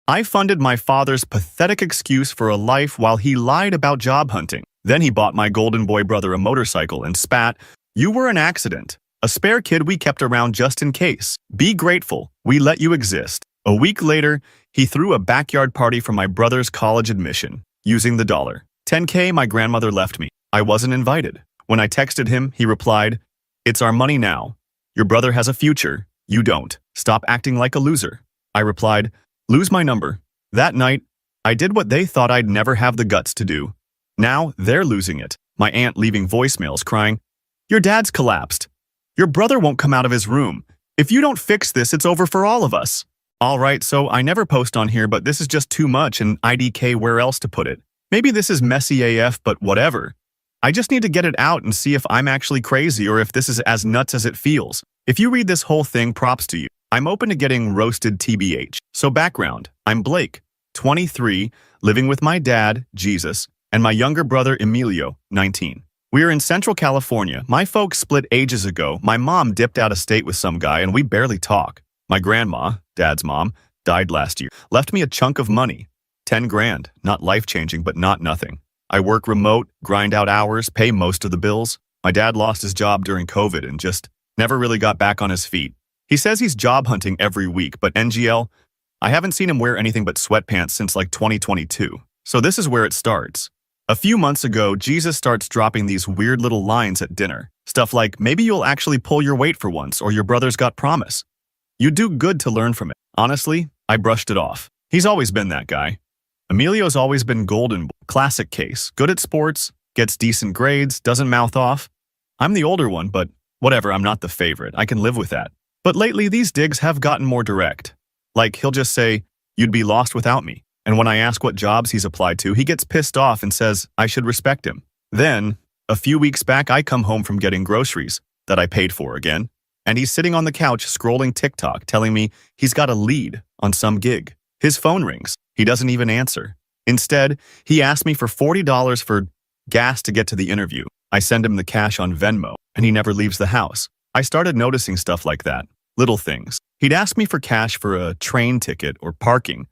I funded my father's pathetic excuse for a life while he lied about job hunting. Then he bought my golden boy brother a motorcycle and spat, "You were an accident. A spare kid we kept around just in case. Be grateful. We let you exist." A week later, he threw a backyard party for my brother's college admission, using the $10K my grandmother left me. I wasn't invited. When I texted him, he replied, "It's our money now. Your brother has a future. You don't. Stop acting like a loser." I replied, "Lose my number." That night, I did what they thought I'd never have the guts to do. Now they're losing it. My aunt leaving voicemails crying, "Your dad's collapsed. Your brother won't come out of his room. If you don't fix this, it's over for all of us." Alright, so I never post on here, but this is just too much and IDK where else to put it. Maybe this is messy AF, but whatever. I just need to get it out and see if I'm actually crazy or if this is as nuts as it feels. If you read this whole thing, props to you. I'm open to getting roasted TBH. So background, I'm Blake, 23, living with my dad, Jesus, and my younger brother Emilio, 19. We're in Central California. My folks split ages ago. My mom dipped out of state with some guy and we barely talk. My grandma, dad's mom, died last year. Left me a chunk of money. 10 grand. Not life-changing, but not nothing. I work remote, grind out hours, pay most of the bills. My dad lost his job during COVID and just never really got back on his feet. He says he's job hunting every week, but NGL, I haven't seen him wear anything but sweatpants since like 2022. So this is where it starts. A few months ago, Jesus starts dropping these weird little lines at dinner. Stuff like, maybe you'll actually pull your weight for once, or your brother's got promise. You do good to learn from it. Honestly, I brushed it off. He's always been that guy. Emilio's always been golden, classic case. Good at sports, gets decent grades, doesn't mouth off. I'm the older one, but whatever, I'm not the favorite. I can live with that. But lately, these digs have gotten more direct. Like, he'll just say, "You'd be lost without me." And when I ask what jobs he's applied to, he gets pissed off and says I should respect him. Then, a few weeks back, I come home from getting groceries that I paid for again, and he's sitting on the couch scrolling TikTok telling me he's got a lead on some gig. His phone rings. He doesn't even answer. Instead, he asked me for $40 for gas to get to the interview. I send him the cash on Venmo, and he never leaves the house. I started noticing stuff like that. Little things. He'd ask me for cash for a train ticket or parking,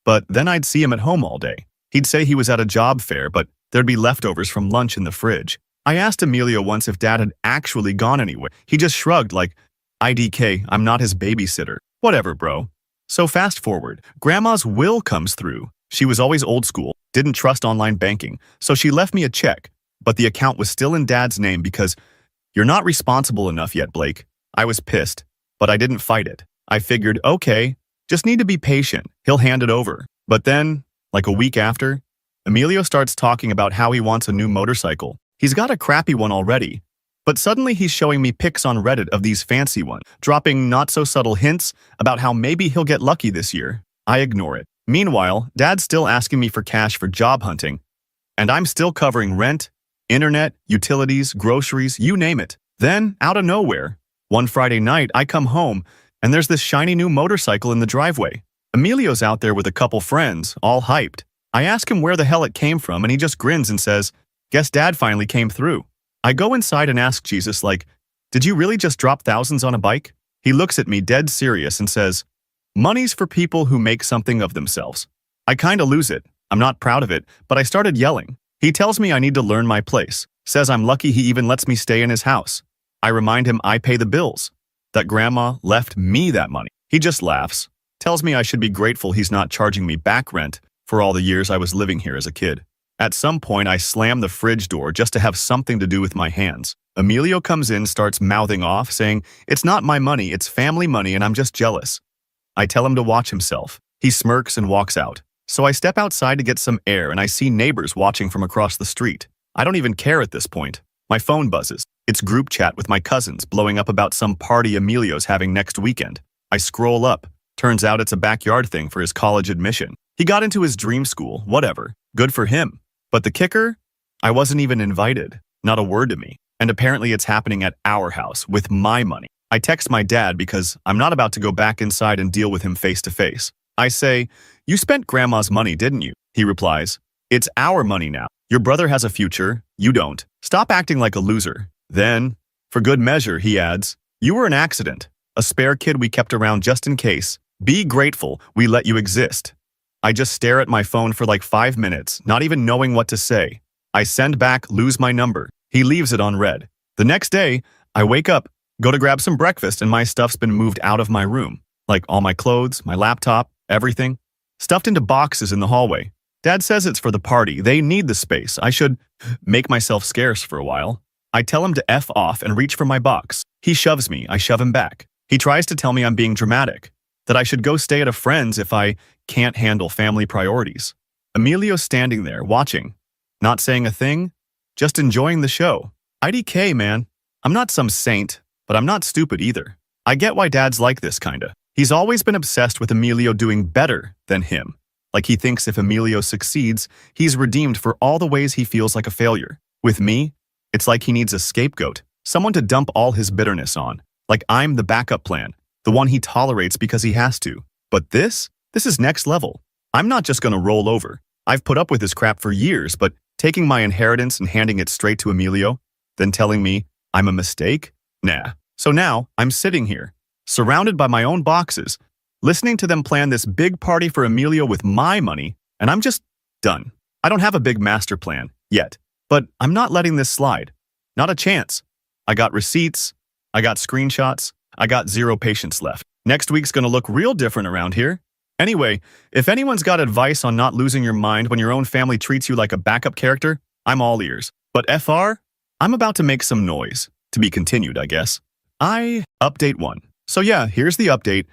but then I'd see him at home all day. He'd say he was at a job fair, but there'd be leftovers from lunch in the fridge. I asked Emilio once if dad had actually gone anywhere. He just shrugged like, "IDK, I'm not his babysitter." Whatever, bro. So fast forward, grandma's will comes through. She was always old school, didn't trust online banking, so she left me a check, but the account was still in dad's name because, "You're not responsible enough yet, Blake." I was pissed, but I didn't fight it. I figured, okay, just need to be patient. He'll hand it over. But then, like a week after, Emilio starts talking about how he wants a new motorcycle. He's got a crappy one already. But suddenly he's showing me pics on Reddit of these fancy ones, dropping not-so-subtle hints about how maybe he'll get lucky this year. I ignore it. Meanwhile, dad's still asking me for cash for job hunting, and I'm still covering rent, internet, utilities, groceries, you name it. Then, out of nowhere, one Friday night, I come home, and there's this shiny new motorcycle in the driveway. Emilio's out there with a couple friends, all hyped. I ask him where the hell it came from, and he just grins and says, "Guess dad finally came through." I go inside and ask Jesus, like, "Did you really just drop thousands on a bike?" He looks at me dead serious and says, "Money's for people who make something of themselves." I kinda lose it. I'm not proud of it, but I started yelling. He tells me I need to learn my place, says I'm lucky he even lets me stay in his house. I remind him I pay the bills, that grandma left me that money. He just laughs, tells me I should be grateful he's not charging me back rent for all the years I was living here as a kid. At some point, I slam the fridge door just to have something to do with my hands. Emilio comes in, starts mouthing off, saying, "It's not my money, it's family money, and I'm just jealous." I tell him to watch himself. He smirks and walks out. So I step outside to get some air, and I see neighbors watching from across the street. I don't even care at this point. My phone buzzes. It's group chat with my cousins blowing up about some party Emilio's having next weekend. I scroll up. Turns out it's a backyard thing for his college admission. He got into his dream school, whatever. Good for him. But the kicker? I wasn't even invited. Not a word to me. And apparently it's happening at our house, with my money. I text my dad because I'm not about to go back inside and deal with him face to face. I say, "You spent grandma's money, didn't you?" He replies, "It's our money now. Your brother has a future. You don't. Stop acting like a loser." Then, for good measure, he adds, "You were an accident. A spare kid we kept around just in case. Be grateful we let you exist." I just stare at my phone for like 5 minutes, not even knowing what to say. I send back, lose my number. He leaves it on red. The next day, I wake up, go to grab some breakfast, and my stuff's been moved out of my room. Like all my clothes, my laptop, everything. Stuffed into boxes in the hallway. Dad says it's for the party. They need the space. I should make myself scarce for a while. I tell him to F off and reach for my box. He shoves me. I shove him back. He tries to tell me I'm being dramatic, that I should go stay at a friend's if I can't handle family priorities. Emilio's standing there, watching, not saying a thing, just enjoying the show. IDK, man. I'm not some saint, but I'm not stupid either. I get why Dad's like this, kinda. He's always been obsessed with Emilio doing better than him. Like he thinks if Emilio succeeds, he's redeemed for all the ways he feels like a failure. With me, it's like he needs a scapegoat, someone to dump all his bitterness on. Like I'm the backup plan, the one he tolerates because he has to. But this is next level. I'm not just gonna roll over. I've put up with this crap for years, but taking my inheritance and handing it straight to Emilio, then telling me I'm a mistake? Nah. So now I'm sitting here, surrounded by my own boxes, listening to them plan this big party for Emilio with my money, and I'm just done. I don't have a big master plan yet, but I'm not letting this slide. Not a chance. I got receipts, I got screenshots, I got zero patience left. Next week's gonna look real different around here. Anyway, if anyone's got advice on not losing your mind when your own family treats you like a backup character, I'm all ears. But FR, I'm about to make some noise. To be continued, I guess. Update 1. So yeah, here's the update.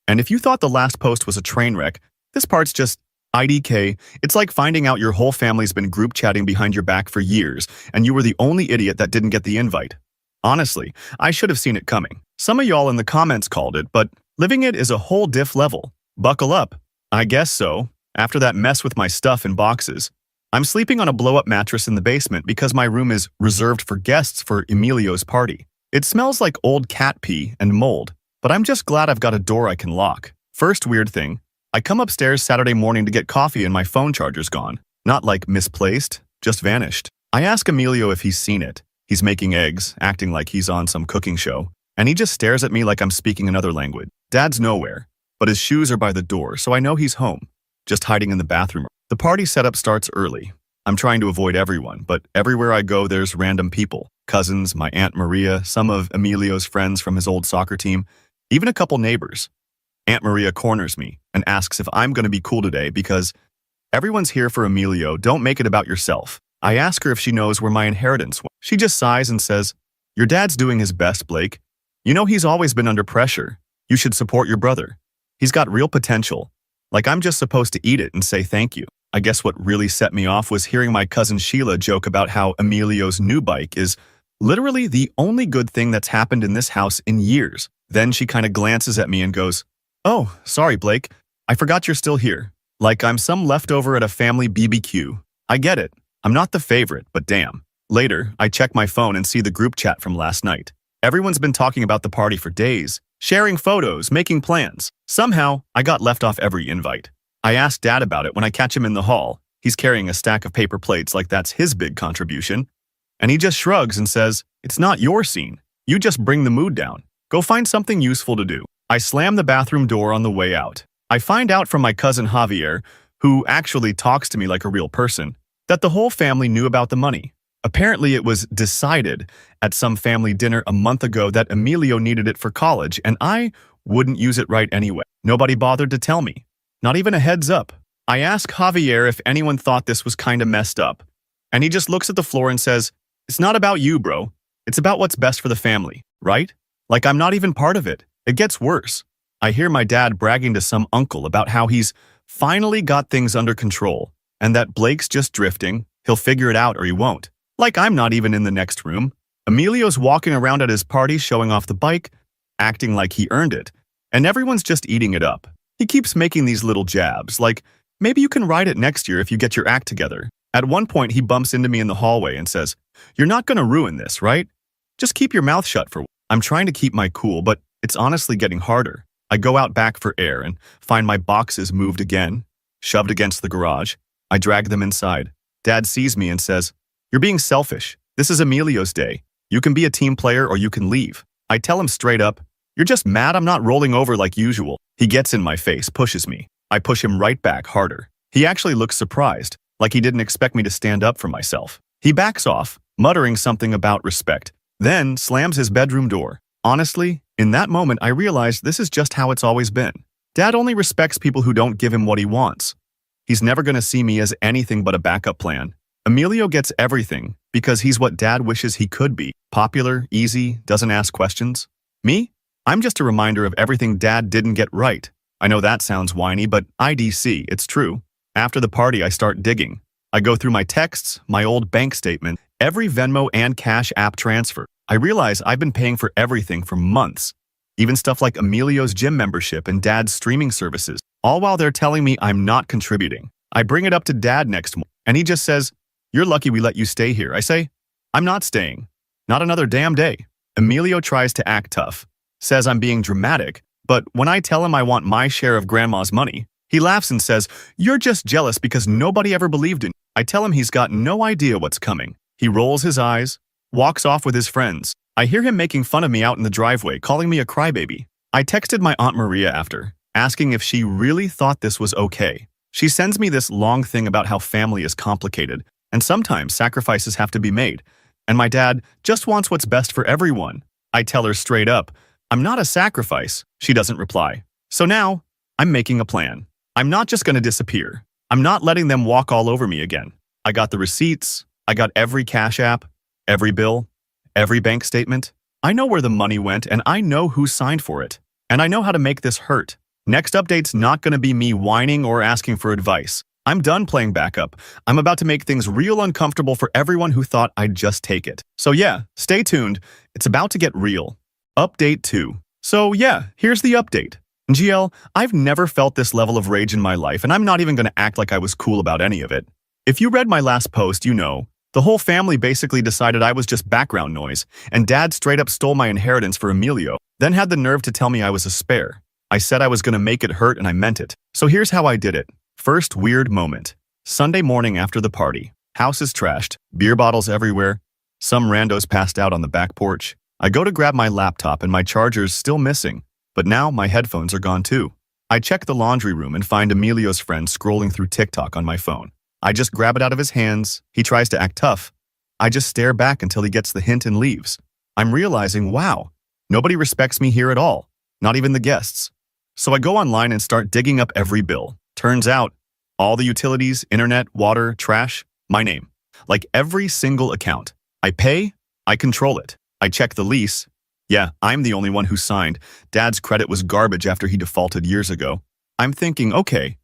And if you thought the last post was a train wreck, this part's just IDK. It's like finding out your whole family's been group chatting behind your back for years, and you were the only idiot that didn't get the invite. Honestly, I should have seen it coming. Some of y'all in the comments called it, but living it is a whole diff level. Buckle up. I guess so. After that mess with my stuff in boxes, I'm sleeping on a blow-up mattress in the basement because my room is reserved for guests for Emilio's party. It smells like old cat pee and mold, but I'm just glad I've got a door I can lock. First weird thing, I come upstairs Saturday morning to get coffee and my phone charger's gone. Not like misplaced, just vanished. I ask Emilio if he's seen it. He's making eggs, acting like he's on some cooking show, and he just stares at me like I'm speaking another language. Dad's nowhere, but his shoes are by the door, so I know he's home, just hiding in the bathroom. The party setup starts early. I'm trying to avoid everyone, but everywhere I go there's random people. Cousins, my Aunt Maria, some of Emilio's friends from his old soccer team, even a couple neighbors. Aunt Maria corners me and asks if I'm going to be cool today because everyone's here for Emilio, don't make it about yourself. I ask her if she knows where my inheritance went. She just sighs and says, "Your dad's doing his best, Blake. You know he's always been under pressure. You should support your brother. He's got real potential. Like I'm just supposed to eat it and say thank you." I guess what really set me off was hearing my cousin Sheila joke about how Emilio's new bike is literally the only good thing that's happened in this house in years. Then she kind of glances at me and goes, "Oh, sorry, Blake. I forgot you're still here. Like I'm some leftover at a family BBQ. I get it. I'm not the favorite, but damn." Later, I check my phone and see the group chat from last night. Everyone's been talking about the party for days, sharing photos, making plans. Somehow, I got left off every invite. I asked Dad about it when I catch him in the hall. He's carrying a stack of paper plates like that's his big contribution. And he just shrugs and says, "It's not your scene. You just bring the mood down. Go find something useful to do." I slam the bathroom door on the way out. I find out from my cousin Javier, who actually talks to me like a real person, that the whole family knew about the money. Apparently it was decided at some family dinner a month ago that Emilio needed it for college, and I wouldn't use it right anyway. Nobody bothered to tell me. Not even a heads up. I ask Javier if anyone thought this was kinda messed up, and he just looks at the floor and says, "It's not about you, bro. It's about what's best for the family, right?" Like I'm not even part of it. It gets worse. I hear my dad bragging to some uncle about how he's finally got things under control, and that Blake's just drifting, he'll figure it out or he won't. Like I'm not even in the next room. Emilio's walking around at his party showing off the bike, acting like he earned it, and everyone's just eating it up. He keeps making these little jabs, like, maybe you can ride it next year if you get your act together. At one point, he bumps into me in the hallway and says, "You're not gonna ruin this, right? Just keep your mouth shut for a while." I'm trying to keep my cool, but it's honestly getting harder. I go out back for air and find my boxes moved again, shoved against the garage. I drag them inside. Dad sees me and says, "You're being selfish. This is Emilio's day. You can be a team player or you can leave." I tell him straight up, "You're just mad I'm not rolling over like usual." He gets in my face, pushes me. I push him right back harder. He actually looks surprised, like he didn't expect me to stand up for myself. He backs off, muttering something about respect, then slams his bedroom door. Honestly, in that moment I realized this is just how it's always been. Dad only respects people who don't give him what he wants. He's never going to see me as anything but a backup plan. Emilio gets everything because he's what Dad wishes he could be. Popular, easy, doesn't ask questions. Me? I'm just a reminder of everything Dad didn't get right. I know that sounds whiny, but IDC, it's true. After the party, I start digging. I go through my texts, my old bank statement, every Venmo and Cash App transfer. I realize I've been paying for everything for months. Even stuff like Emilio's gym membership and Dad's streaming services, all while they're telling me I'm not contributing. I bring it up to Dad next morning, and he just says, "You're lucky we let you stay here." I say, "I'm not staying. Not another damn day." Emilio tries to act tough, says I'm being dramatic, but when I tell him I want my share of Grandma's money, he laughs and says, "You're just jealous because nobody ever believed in you." I tell him he's got no idea what's coming. He rolls his eyes, walks off with his friends. I hear him making fun of me out in the driveway, calling me a crybaby. I texted my Aunt Maria after, asking if she really thought this was okay. She sends me this long thing about how family is complicated, and sometimes sacrifices have to be made, and my dad just wants what's best for everyone. I tell her straight up, "I'm not a sacrifice." She doesn't reply. So now, I'm making a plan. I'm not just going to disappear. I'm not letting them walk all over me again. I got the receipts. I got every Cash App, every bill, every bank statement. I know where the money went, and I know who signed for it. And I know how to make this hurt. Next update's not going to be me whining or asking for advice. I'm done playing backup. I'm about to make things real uncomfortable for everyone who thought I'd just take it. So yeah, stay tuned. It's about to get real. Update 2. So yeah, here's the update. GL, I've never felt this level of rage in my life, and I'm not even going to act like I was cool about any of it. If you read my last post, you know, the whole family basically decided I was just background noise, and Dad straight up stole my inheritance for Emilio, then had the nerve to tell me I was a spare. I said I was going to make it hurt, and I meant it. So here's how I did it. First weird moment. Sunday morning after the party. House is trashed, beer bottles everywhere. Some randos passed out on the back porch. I go to grab my laptop and my charger's still missing, but now my headphones are gone too. I check the laundry room and find Emilio's friend scrolling through TikTok on my phone. I just grab it out of his hands. He tries to act tough. I just stare back until he gets the hint and leaves. I'm realizing, wow, nobody respects me here at all, not even the guests. So I go online and start digging up every bill. Turns out, all the utilities, internet, water, trash, my name. Like every single account. I pay, I control it. I check the lease. Yeah, I'm the only one who signed. Dad's credit was garbage after he defaulted years ago. I'm thinking, okay,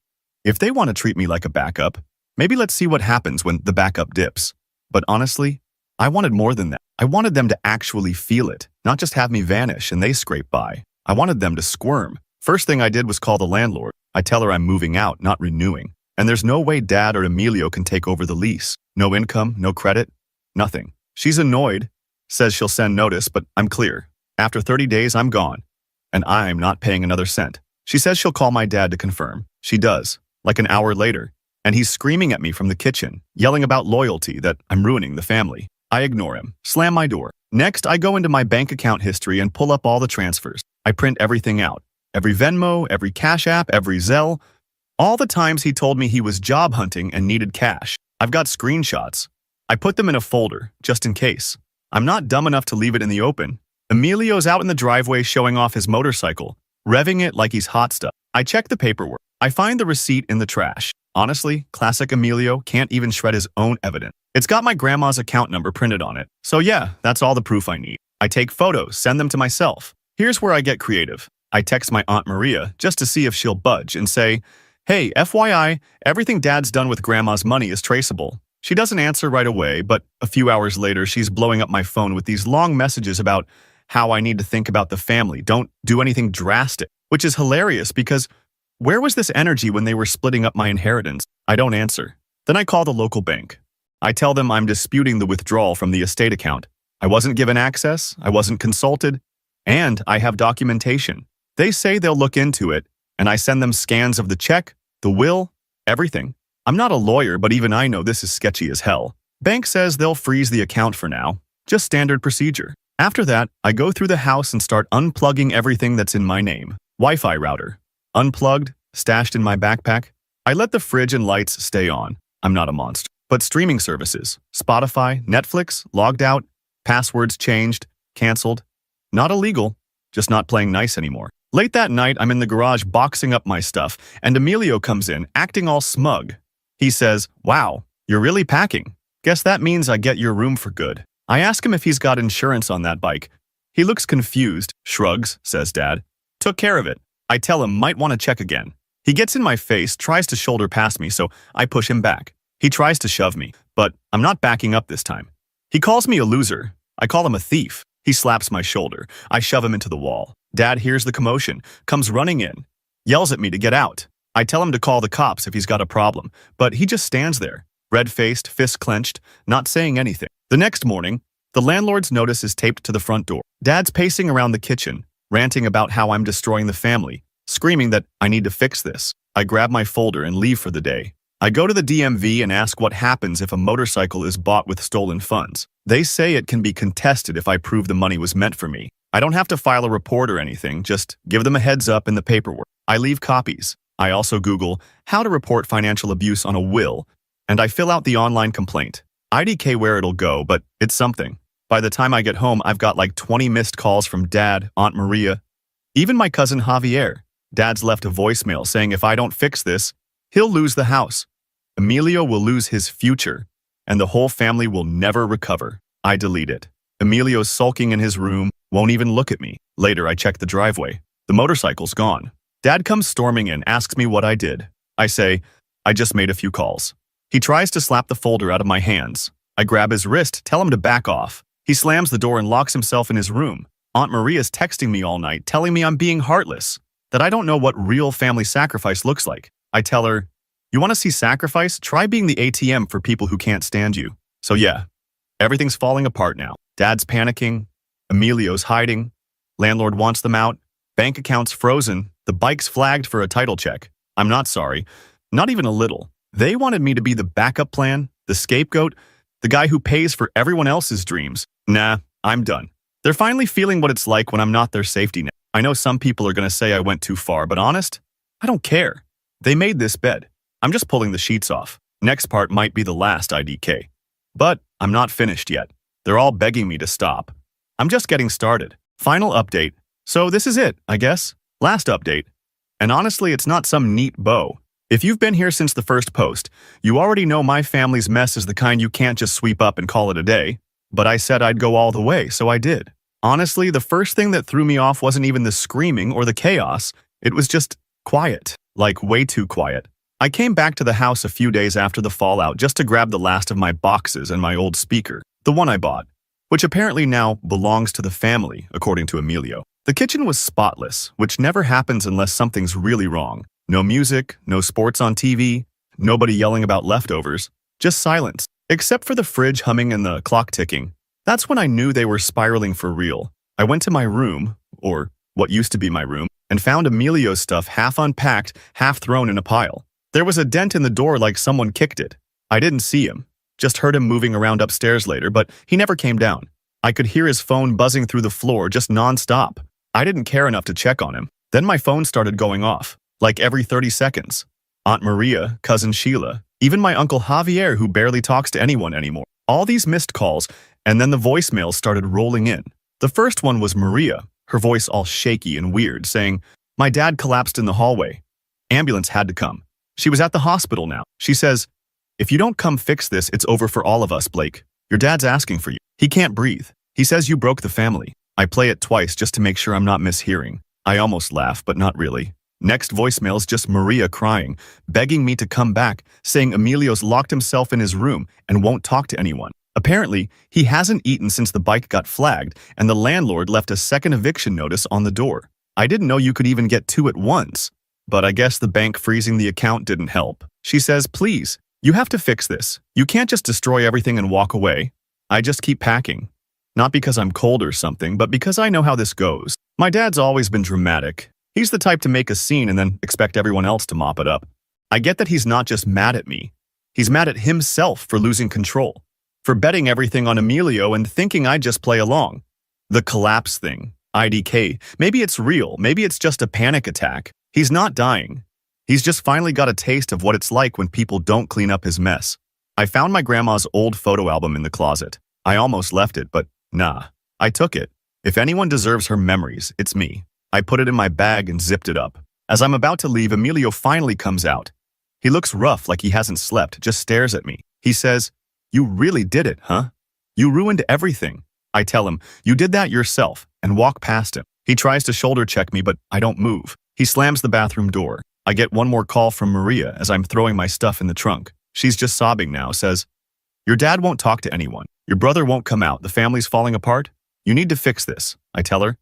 if they want to treat me like a backup, maybe let's see what happens when the backup dips. But honestly, I wanted more than that. I wanted them to actually feel it, not just have me vanish and they scrape by. I wanted them to squirm. First thing I did was call the landlord. I tell her I'm moving out, not renewing. And there's no way Dad or Emilio can take over the lease. No income, no credit, nothing. She's annoyed, says she'll send notice, but I'm clear. After 30 days, I'm gone. And I'm not paying another cent. She says she'll call my dad to confirm. She does, like an hour later. And he's screaming at me from the kitchen, yelling about loyalty, that I'm ruining the family. I ignore him, slam my door. Next, I go into my bank account history and pull up all the transfers. I print everything out. Every Venmo, every Cash App, every Zelle. All the times he told me he was job hunting and needed cash. I've got screenshots. I put them in a folder, just in case. I'm not dumb enough to leave it in the open. Emilio's out in the driveway showing off his motorcycle, revving it like he's hot stuff. I check the paperwork. I find the receipt in the trash. Honestly, classic Emilio can't even shred his own evidence. It's got my grandma's account number printed on it. So yeah, that's all the proof I need. I take photos, send them to myself. Here's where I get creative. I text my Aunt Maria just to see if she'll budge and say, "Hey, FYI, everything Dad's done with Grandma's money is traceable." She doesn't answer right away, but a few hours later, she's blowing up my phone with these long messages about how I need to think about the family, don't do anything drastic, which is hilarious because where was this energy when they were splitting up my inheritance? I don't answer. Then I call the local bank. I tell them I'm disputing the withdrawal from the estate account. I wasn't given access, I wasn't consulted, and I have documentation. They say they'll look into it, and I send them scans of the check, the will, everything. I'm not a lawyer, but even I know this is sketchy as hell. Bank says they'll freeze the account for now. Just standard procedure. After that, I go through the house and start unplugging everything that's in my name. Wi-Fi router. Unplugged. stashed in my backpack. I let the fridge and lights stay on. I'm not a monster. But streaming services, Spotify, Netflix, logged out, passwords changed, canceled. Not illegal, just not playing nice anymore. Late that night, I'm in the garage boxing up my stuff, and Emilio comes in, acting all smug. He says, "Wow, you're really packing. Guess that means I get your room for good." I ask him if he's got insurance on that bike. He looks confused, shrugs, says Dad. Took care of it. I tell him might want to check again. He gets in my face, tries to shoulder past me, so I push him back. He tries to shove me, but I'm not backing up this time. He calls me a loser. I call him a thief. He slaps my shoulder. I shove him into the wall. Dad hears the commotion, comes running in, yells at me to get out. I tell him to call the cops if he's got a problem, but he just stands there, red-faced, fists clenched, not saying anything. The next morning, the landlord's notice is taped to the front door. Dad's pacing around the kitchen, ranting about how I'm destroying the family, screaming that I need to fix this. I grab my folder and leave for the day. I go to the DMV and ask what happens if a motorcycle is bought with stolen funds. They say it can be contested if I prove the money was meant for me. I don't have to file a report or anything, just give them a heads up in the paperwork. I leave copies. I also Google how to report financial abuse on a will, and I fill out the online complaint. IDK where it'll go, but it's something. By the time I get home, I've got like 20 missed calls from Dad, Aunt Maria, even my cousin Javier. Dad's left a voicemail saying if I don't fix this, he'll lose the house. Emilio will lose his future, and the whole family will never recover. I delete it. Emilio's sulking in his room, won't even look at me. Later, I check the driveway. The motorcycle's gone. Dad comes storming in, asks me what I did. I say, I just made a few calls. He tries to slap the folder out of my hands. I grab his wrist, tell him to back off. He slams the door and locks himself in his room. Aunt Maria's texting me all night, telling me I'm being heartless, that I don't know what real family sacrifice looks like. I tell her, you want to see sacrifice? Try being the ATM for people who can't stand you. So yeah, everything's falling apart now. Dad's panicking. Emilio's hiding. Landlord wants them out. Bank accounts frozen. The bike's flagged for a title check. I'm not sorry. Not even a little. They wanted me to be the backup plan, the scapegoat, the guy who pays for everyone else's dreams. Nah, I'm done. They're finally feeling what it's like when I'm not their safety net. I know some people are going to say I went too far, but honest, I don't care. They made this bed. I'm just pulling the sheets off. Next part might be the last IDK. But I'm not finished yet. They're all begging me to stop. I'm just getting started. Final update. So this is it, I guess. Last update. And honestly, it's not some neat bow. If you've been here since the first post, you already know my family's mess is the kind you can't just sweep up and call it a day. But I said I'd go all the way, so I did. Honestly, the first thing that threw me off wasn't even the screaming or the chaos. It was just quiet. Like way too quiet. I came back to the house a few days after the fallout just to grab the last of my boxes and my old speaker, the one I bought, which apparently now belongs to the family, according to Emilio. The kitchen was spotless, which never happens unless something's really wrong. No music, no sports on TV, nobody yelling about leftovers, just silence, except for the fridge humming and the clock ticking. That's when I knew they were spiraling for real. I went to my room, or what used to be my room, and found Emilio's stuff half unpacked, half thrown in a pile. There was a dent in the door like someone kicked it. I didn't see him, just heard him moving around upstairs later, but he never came down. I could hear his phone buzzing through the floor just non-stop. I didn't care enough to check on him. Then my phone started going off, like every 30 seconds. Aunt Maria, cousin Sheila, even my uncle Javier who barely talks to anyone anymore. All these missed calls, and then the voicemails started rolling in. The first one was Maria, her voice all shaky and weird, saying, "My dad collapsed in the hallway. Ambulance had to come. She was at the hospital now. She says, if you don't come fix this, it's over for all of us, Blake. Your dad's asking for you. He can't breathe. He says you broke the family." I play it twice just to make sure I'm not mishearing. I almost laugh, but not really. Next voicemail's just Maria crying, begging me to come back, saying Emilio's locked himself in his room and won't talk to anyone. Apparently, he hasn't eaten since the bike got flagged, and the landlord left a second eviction notice on the door. I didn't know you could even get two at once. But I guess the bank freezing the account didn't help. She says, please, you have to fix this. You can't just destroy everything and walk away. I just keep packing. Not because I'm cold or something, but because I know how this goes. My dad's always been dramatic. He's the type to make a scene and then expect everyone else to mop it up. I get that he's not just mad at me. He's mad at himself for losing control, for betting everything on Emilio and thinking I'd just play along. The collapse thing, IDK, maybe it's real, maybe it's just a panic attack. He's not dying. He's just finally got a taste of what it's like when people don't clean up his mess. I found my grandma's old photo album in the closet. I almost left it, but nah. I took it. If anyone deserves her memories, it's me. I put it in my bag and zipped it up. As I'm about to leave, Emilio finally comes out. He looks rough, like he hasn't slept, just stares at me. He says, "You really did it, huh? You ruined everything." I tell him, "You did that yourself," and walk past him. He tries to shoulder check me, but I don't move. He slams the bathroom door. I get one more call from Maria as I'm throwing my stuff in the trunk. She's just sobbing now, says, "Your dad won't talk to anyone. Your brother won't come out. The family's falling apart. You need to fix this." I tell her,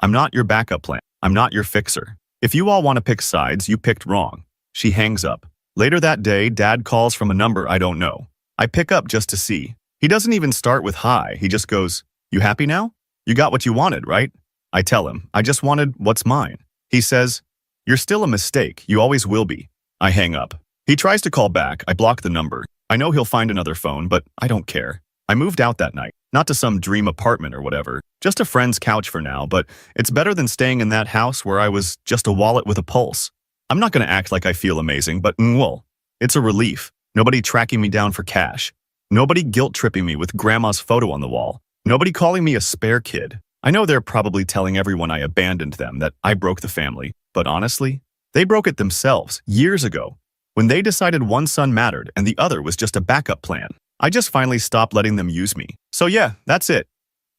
"I'm not your backup plan. I'm not your fixer. If you all want to pick sides, you picked wrong." She hangs up. Later that day, Dad calls from a number I don't know. I pick up just to see. He doesn't even start with hi. He just goes, "You happy now? You got what you wanted, right?" I tell him, "I just wanted what's mine." He says, "You're still a mistake. You always will be." I hang up. He tries to call back. I block the number. I know he'll find another phone, but I don't care. I moved out that night. Not to some dream apartment or whatever. Just a friend's couch for now, but it's better than staying in that house where I was just a wallet with a pulse. I'm not going to act like I feel amazing, but well, it's a relief. Nobody tracking me down for cash. Nobody guilt-tripping me with grandma's photo on the wall. Nobody calling me a spare kid. I know they're probably telling everyone I abandoned them, that I broke the family. But honestly, they broke it themselves years ago, when they decided one son mattered and the other was just a backup plan. I just finally stopped letting them use me. So yeah, that's it.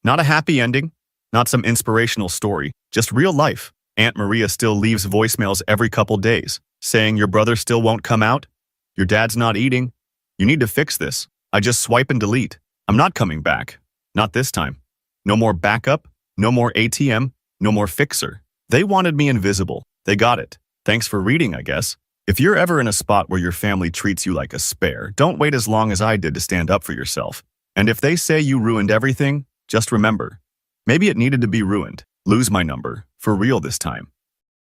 Not a happy ending, not some inspirational story, just real life. Aunt Maria still leaves voicemails every couple days, saying your brother still won't come out, your dad's not eating, you need to fix this. I just swipe and delete. I'm not coming back. Not this time. No more backup, no more ATM, no more fixer. They wanted me invisible. They got it. Thanks for reading, I guess. If you're ever in a spot where your family treats you like a spare, don't wait as long as I did to stand up for yourself. And if they say you ruined everything, just remember, maybe it needed to be ruined. Lose my number, for real this time.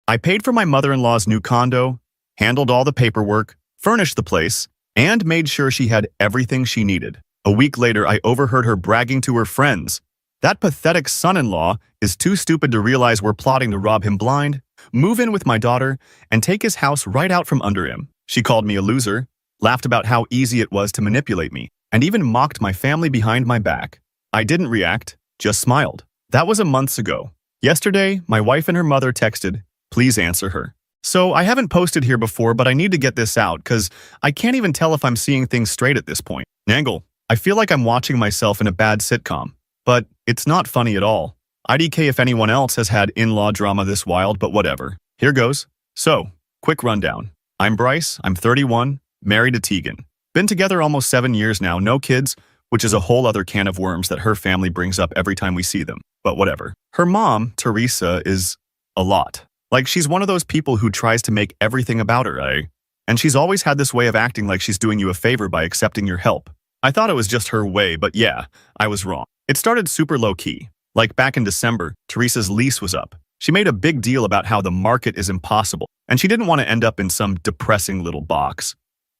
I paid for my mother-in-law's new condo, handled all the paperwork, furnished the place, and made sure she had everything she needed. A week later, I overheard her bragging to her friends. That pathetic son-in-law is too stupid to realize we're plotting to rob him blind, move in with my daughter, and take his house right out from under him. She called me a loser, laughed about how easy it was to manipulate me, and even mocked my family behind my back. I didn't react, just smiled. That was a month ago. Yesterday, my wife and her mother texted, "Please answer her." So I haven't posted here before, but I need to get this out because I can't even tell if I'm seeing things straight at this point. Nangle, I feel like I'm watching myself in a bad sitcom, but it's not funny at all. IDK if anyone else has had in-law drama this wild, but whatever. Here goes. So, quick rundown. I'm Bryce, I'm 31, married to Tegan. Been together almost 7 years now, no kids, which is a whole other can of worms that her family brings up every time we see them. But whatever. Her mom, Teresa, is a lot. Like she's one of those people who tries to make everything about her, eh? And she's always had this way of acting like she's doing you a favor by accepting your help. I thought it was just her way, but yeah, I was wrong. It started super low-key. Like back in December, Teresa's lease was up. She made a big deal about how the market is impossible, and she didn't want to end up in some depressing little box.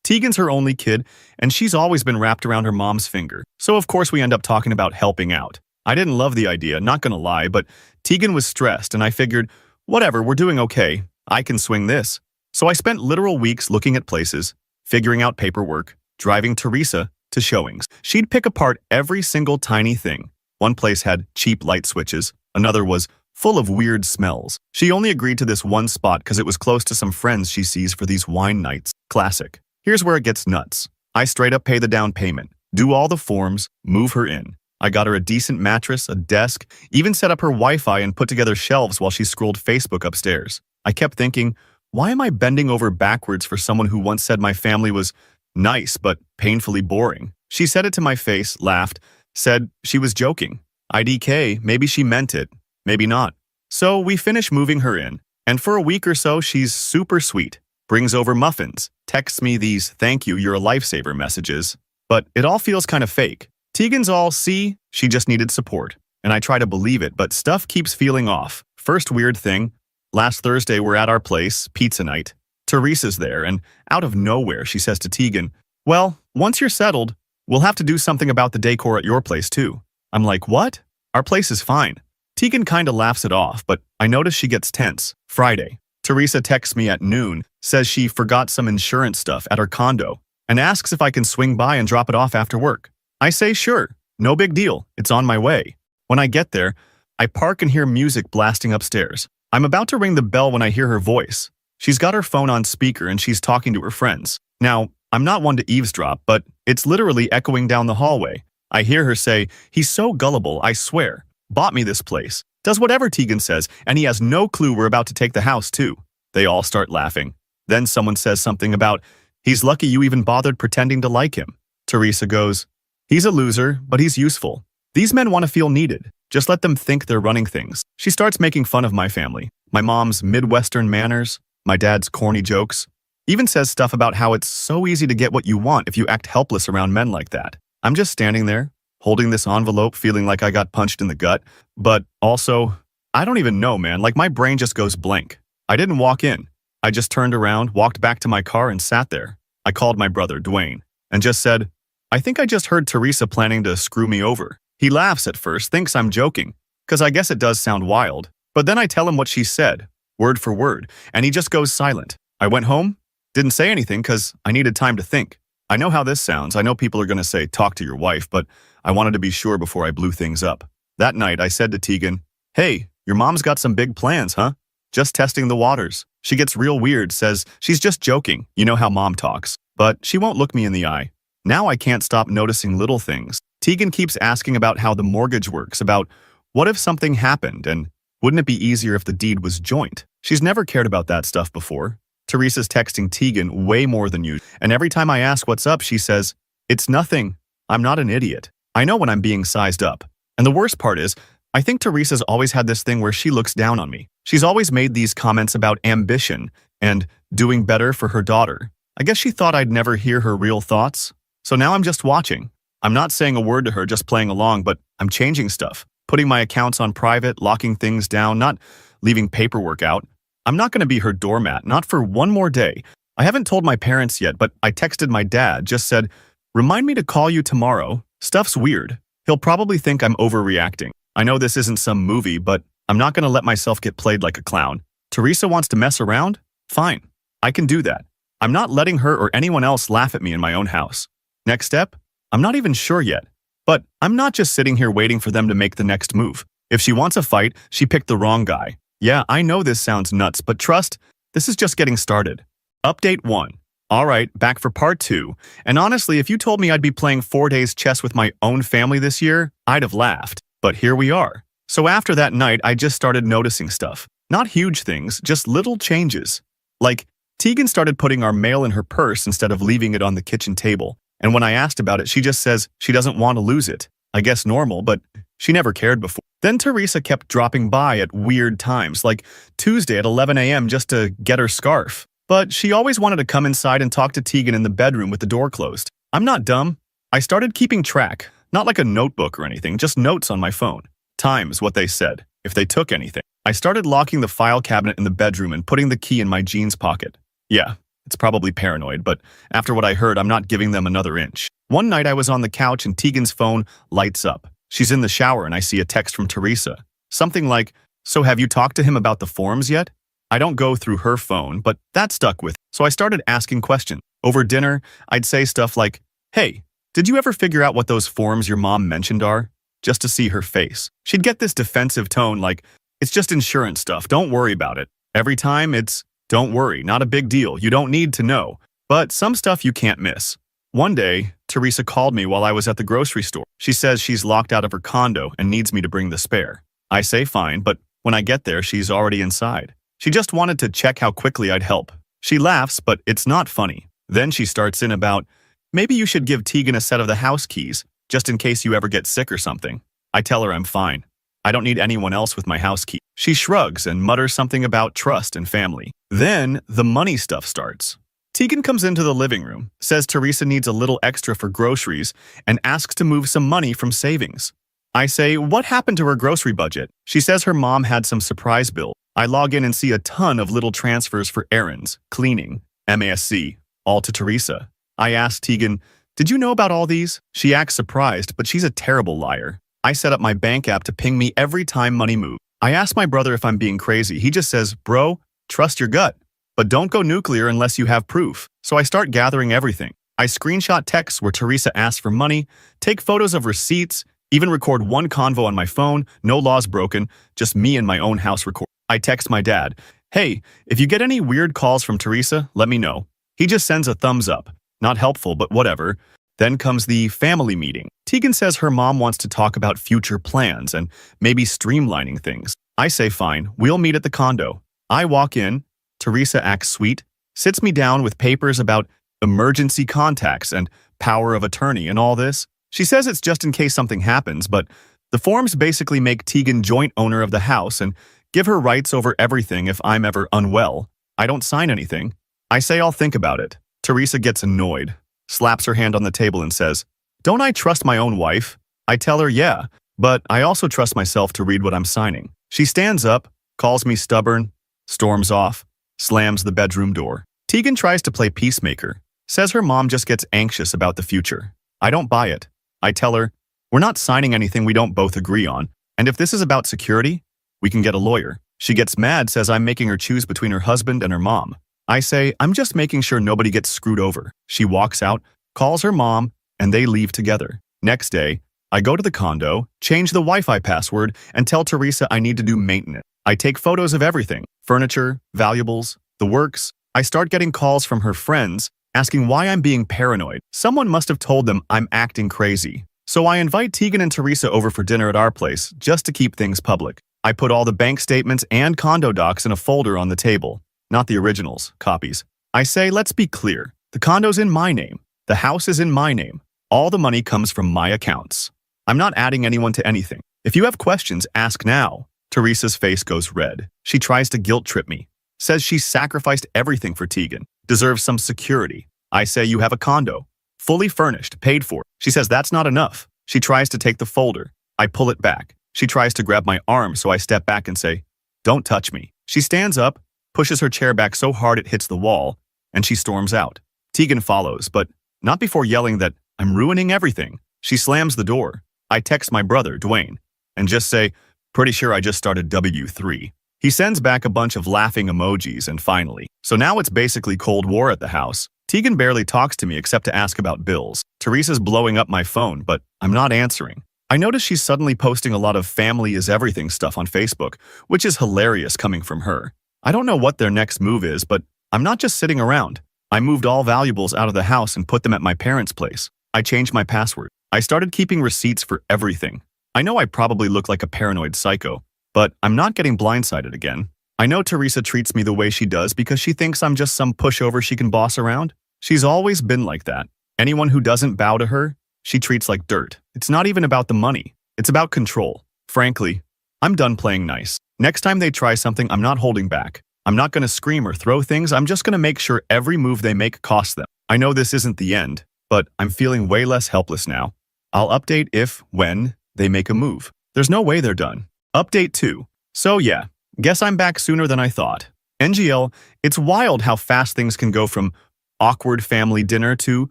Tegan's her only kid, and she's always been wrapped around her mom's finger. So of course we end up talking about helping out. I didn't love the idea, not gonna lie, but Tegan was stressed, and I figured, whatever, we're doing okay. I can swing this. So I spent literal weeks looking at places, figuring out paperwork, driving Teresa to showings. She'd pick apart every single tiny thing. One place had cheap light switches, another was full of weird smells. She only agreed to this one spot because it was close to some friends she sees for these wine nights. Classic. Here's where it gets nuts. I straight up pay the down payment, do all the forms, move her in. I got her a decent mattress, a desk, even set up her Wi-Fi and put together shelves while she scrolled Facebook upstairs. I kept thinking, why am I bending over backwards for someone who once said my family was nice but painfully boring? She said it to my face, laughed, said she was joking. IDK, maybe she meant it, maybe not. So we finish moving her in, and for a week or so she's super sweet. Brings over muffins, texts me these "thank you, you're a lifesaver" messages. But it all feels kind of fake. Tegan's all, see, she just needed support. And I try to believe it, but stuff keeps feeling off. First weird thing, last Thursday we're at our place, pizza night. Teresa's there, and out of nowhere she says to Tegan, "Well, once you're settled, we'll have to do something about the decor at your place too." I'm like, what? Our place is fine. Tegan kinda laughs it off, but I notice she gets tense. Friday. Teresa texts me at noon, says she forgot some insurance stuff at her condo, and asks if I can swing by and drop it off after work. I say sure, no big deal, it's on my way. When I get there, I park and hear music blasting upstairs. I'm about to ring the bell when I hear her voice. She's got her phone on speaker and she's talking to her friends. Now, I'm not one to eavesdrop, but it's literally echoing down the hallway. I hear her say, "He's so gullible, I swear. Bought me this place. Does whatever Tegan says, and he has no clue we're about to take the house, too." They all start laughing. Then someone says something about, "He's lucky you even bothered pretending to like him." Teresa goes, "He's a loser, but he's useful. These men want to feel needed. Just let them think they're running things." She starts making fun of my family, my mom's Midwestern manners, my dad's corny jokes. Even says stuff about how it's so easy to get what you want if you act helpless around men like that. I'm just standing there, holding this envelope, feeling like I got punched in the gut. But also, I don't even know, man. Like, my brain just goes blank. I didn't walk in. I just turned around, walked back to my car, and sat there. I called my brother, Dwayne, and just said, "I think I just heard Teresa planning to screw me over." He laughs at first, thinks I'm joking, because I guess it does sound wild. But then I tell him what she said, word for word, and he just goes silent. I went home, didn't say anything because I needed time to think. I know how this sounds. I know people are going to say, "Talk to your wife," but I wanted to be sure before I blew things up. That night, I said to Tegan, "Hey, your mom's got some big plans, huh? Just testing the waters." She gets real weird, says she's just joking. You know how mom talks. But she won't look me in the eye. Now I can't stop noticing little things. Tegan keeps asking about how the mortgage works, about what if something happened, and wouldn't it be easier if the deed was joint? She's never cared about that stuff before. Teresa's texting Tegan way more than usual, and every time I ask what's up, she says, "It's nothing. I'm not an idiot. I know when I'm being sized up." And the worst part is, I think Teresa's always had this thing where she looks down on me. She's always made these comments about ambition and doing better for her daughter. I guess she thought I'd never hear her real thoughts. So now I'm just watching. I'm not saying a word to her, just playing along, but I'm changing stuff, putting my accounts on private, locking things down, not leaving paperwork out. I'm not going to be her doormat, not for one more day. I haven't told my parents yet, but I texted my dad, just said, "Remind me to call you tomorrow. Stuff's weird." He'll probably think I'm overreacting. I know this isn't some movie, but I'm not going to let myself get played like a clown. Teresa wants to mess around? Fine. I can do that. I'm not letting her or anyone else laugh at me in my own house. Next step? I'm not even sure yet. But I'm not just sitting here waiting for them to make the next move. If she wants a fight, she picked the wrong guy. Yeah, I know this sounds nuts, but trust, this is just getting started. Update 1. All right, back for part 2. And honestly, if you told me I'd be playing 4 days chess with my own family this year, I'd have laughed. But here we are. So after that night, I just started noticing stuff. Not huge things, just little changes. Like, Tegan started putting our mail in her purse instead of leaving it on the kitchen table. And when I asked about it, she just says she doesn't want to lose it. I guess normal, but she never cared before. Then Teresa kept dropping by at weird times, like Tuesday at 11 a.m. just to get her scarf. But she always wanted to come inside and talk to Tegan in the bedroom with the door closed. I'm not dumb. I started keeping track, not like a notebook or anything, just notes on my phone. Times, what they said, if they took anything. I started locking the file cabinet in the bedroom and putting the key in my jeans pocket. Yeah, it's probably paranoid, but after what I heard, I'm not giving them another inch. One night I was on the couch and Tegan's phone lights up. She's in the shower and I see a text from Teresa. Something like, "So have you talked to him about the forms yet?" I don't go through her phone, but that stuck with me. So I started asking questions. Over dinner, I'd say stuff like, "Hey, did you ever figure out what those forms your mom mentioned are?" Just to see her face. She'd get this defensive tone like, "It's just insurance stuff, don't worry about it." Every time it's, "Don't worry, not a big deal, you don't need to know." But some stuff you can't miss. One day, Teresa called me while I was at the grocery store. She says she's locked out of her condo and needs me to bring the spare. I say fine, but when I get there, she's already inside. She just wanted to check how quickly I'd help. She laughs, but it's not funny. Then she starts in about, "Maybe you should give Tegan a set of the house keys, just in case you ever get sick or something." I tell her I'm fine. I don't need anyone else with my house key. She shrugs and mutters something about trust and family. Then the money stuff starts. Tegan comes into the living room, says Teresa needs a little extra for groceries, and asks to move some money from savings. I say, "What happened to her grocery budget?" She says her mom had some surprise bill. I log in and see a ton of little transfers for errands, cleaning, MASC, all to Teresa. I ask Tegan, "Did you know about all these?" She acts surprised, but she's a terrible liar. I set up my bank app to ping me every time money moves. I ask my brother if I'm being crazy. He just says, "Bro, Trust your gut. But don't go nuclear unless you have proof. So I start gathering everything. I screenshot texts where Teresa asked for money, take photos of receipts, even record one convo on my phone, no laws broken, just me in my own house record. I text my dad, hey, if you get any weird calls from Teresa, let me know. He just sends a thumbs up. Not helpful, but whatever. Then comes the family meeting. Tegan says her mom wants to talk about future plans and maybe streamlining things. I say fine, we'll meet at the condo. I walk in, Teresa acts sweet, sits me down with papers about emergency contacts and power of attorney and all this. She says it's just in case something happens, but the forms basically make Tegan joint owner of the house and give her rights over everything if I'm ever unwell. I don't sign anything. I say I'll think about it. Teresa gets annoyed, slaps her hand on the table and says, don't I trust my own wife? I tell her, yeah, but I also trust myself to read what I'm signing. She stands up, calls me stubborn, storms off, slams the bedroom door. Tegan tries to play peacemaker, says her mom just gets anxious about the future. I don't buy it. I tell her, we're not signing anything we don't both agree on, and if this is about security, we can get a lawyer. She gets mad, says I'm making her choose between her husband and her mom. I say, I'm just making sure nobody gets screwed over. She walks out, calls her mom, and they leave together. Next day, I go to the condo, change the Wi-Fi password, and tell Teresa I need to do maintenance. I take photos of everything, furniture, valuables, the works. I start getting calls from her friends, asking why I'm being paranoid. Someone must have told them I'm acting crazy. So I invite Tegan and Teresa over for dinner at our place, just to keep things public. I put all the bank statements and condo docs in a folder on the table. Not the originals, copies. I say, let's be clear. The condo's in my name. The house is in my name. All the money comes from my accounts. I'm not adding anyone to anything. If you have questions, ask now. Teresa's face goes red. She tries to guilt trip me. Says she sacrificed everything for Tegan. Deserves some security. I say you have a condo. Fully furnished, paid for. She says that's not enough. She tries to take the folder. I pull it back. She tries to grab my arm, so I step back and say, don't touch me. She stands up, pushes her chair back so hard it hits the wall, and she storms out. Tegan follows, but not before yelling that I'm ruining everything. She slams the door. I text my brother, Dwayne, and just say, pretty sure I just started W3. He sends back a bunch of laughing emojis, and finally. So now it's basically Cold War at the house. Tegan barely talks to me except to ask about bills. Teresa's blowing up my phone, but I'm not answering. I notice she's suddenly posting a lot of family is everything stuff on Facebook, which is hilarious coming from her. I don't know what their next move is, but I'm not just sitting around. I moved all valuables out of the house and put them at my parents' place. I changed my password. I started keeping receipts for everything. I know I probably look like a paranoid psycho, but I'm not getting blindsided again. I know Teresa treats me the way she does because she thinks I'm just some pushover she can boss around. She's always been like that. Anyone who doesn't bow to her, she treats like dirt. It's not even about the money. It's about control. Frankly, I'm done playing nice. Next time they try something, I'm not holding back. I'm not going to scream or throw things. I'm just going to make sure every move they make costs them. I know this isn't the end, but I'm feeling way less helpless now. I'll update if, when, they make a move. There's no way they're done. Update 2. So yeah, guess I'm back sooner than I thought. NGL, it's wild how fast things can go from awkward family dinner to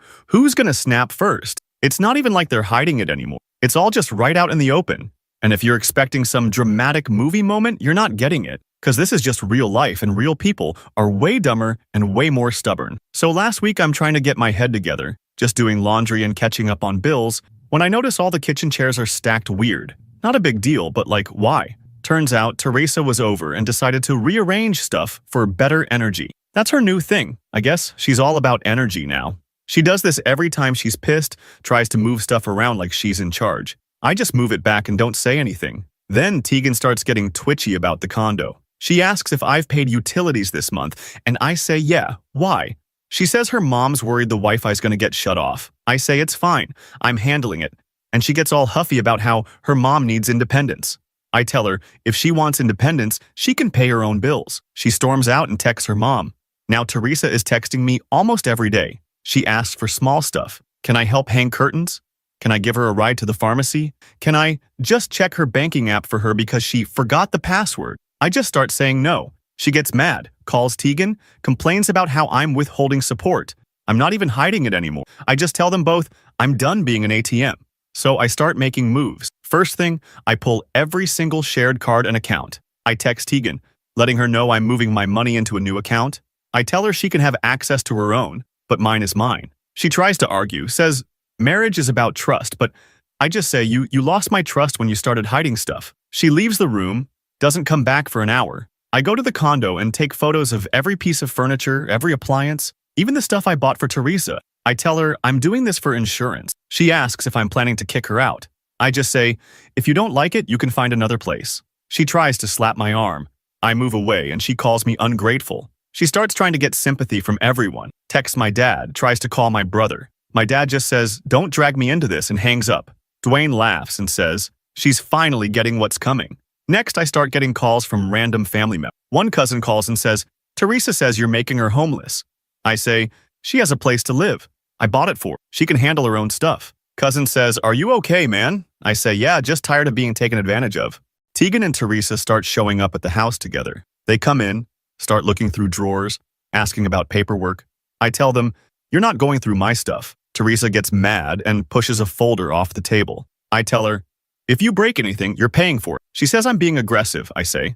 who's gonna snap first. It's not even like they're hiding it anymore. It's all just right out in the open. And if you're expecting some dramatic movie moment, you're not getting it. Because this is just real life, and real people are way dumber and way more stubborn. So last week I'm trying to get my head together, just doing laundry and catching up on bills, when I notice all the kitchen chairs are stacked weird. Not a big deal, but like, why? Turns out Teresa was over and decided to rearrange stuff for better energy. That's her new thing. I guess she's all about energy now. She does this every time she's pissed, tries to move stuff around like she's in charge. I just move it back and don't say anything. Then Tegan starts getting twitchy about the condo. She asks if I've paid utilities this month, and I say yeah. Why? She says her mom's worried the Wi-Fi's gonna get shut off. I say it's fine. I'm handling it. And she gets all huffy about how her mom needs independence. I tell her if she wants independence, she can pay her own bills. She storms out and texts her mom. Now Teresa is texting me almost every day. She asks for small stuff. Can I help hang curtains? Can I give her a ride to the pharmacy? Can I just check her banking app for her because she forgot the password? I just start saying no. She gets mad, calls Tegan, complains about how I'm withholding support. I'm not even hiding it anymore. I just tell them both I'm done being an ATM. So I start making moves. First thing, I pull every single shared card and account. I text Tegan, letting her know I'm moving my money into a new account. I tell her she can have access to her own, but mine is mine. She tries to argue, says marriage is about trust, but I just say you lost my trust when you started hiding stuff. She leaves the room, doesn't come back for an hour. I go to the condo and take photos of every piece of furniture, every appliance, even the stuff I bought for Teresa. I tell her I'm doing this for insurance. She asks if I'm planning to kick her out. I just say, if you don't like it, you can find another place. She tries to slap my arm. I move away and she calls me ungrateful. She starts trying to get sympathy from everyone, texts my dad, tries to call my brother. My dad just says, don't drag me into this, and hangs up. Dwayne laughs and says, she's finally getting what's coming. Next, I start getting calls from random family members. One cousin calls and says, Teresa says you're making her homeless. I say, she has a place to live. I bought it for her. She can handle her own stuff. Cousin says, are you okay, man? I say, yeah, just tired of being taken advantage of. Tegan and Teresa start showing up at the house together. They come in, start looking through drawers, asking about paperwork. I tell them, you're not going through my stuff. Teresa gets mad and pushes a folder off the table. I tell her, if you break anything, you're paying for it. She says I'm being aggressive, I say.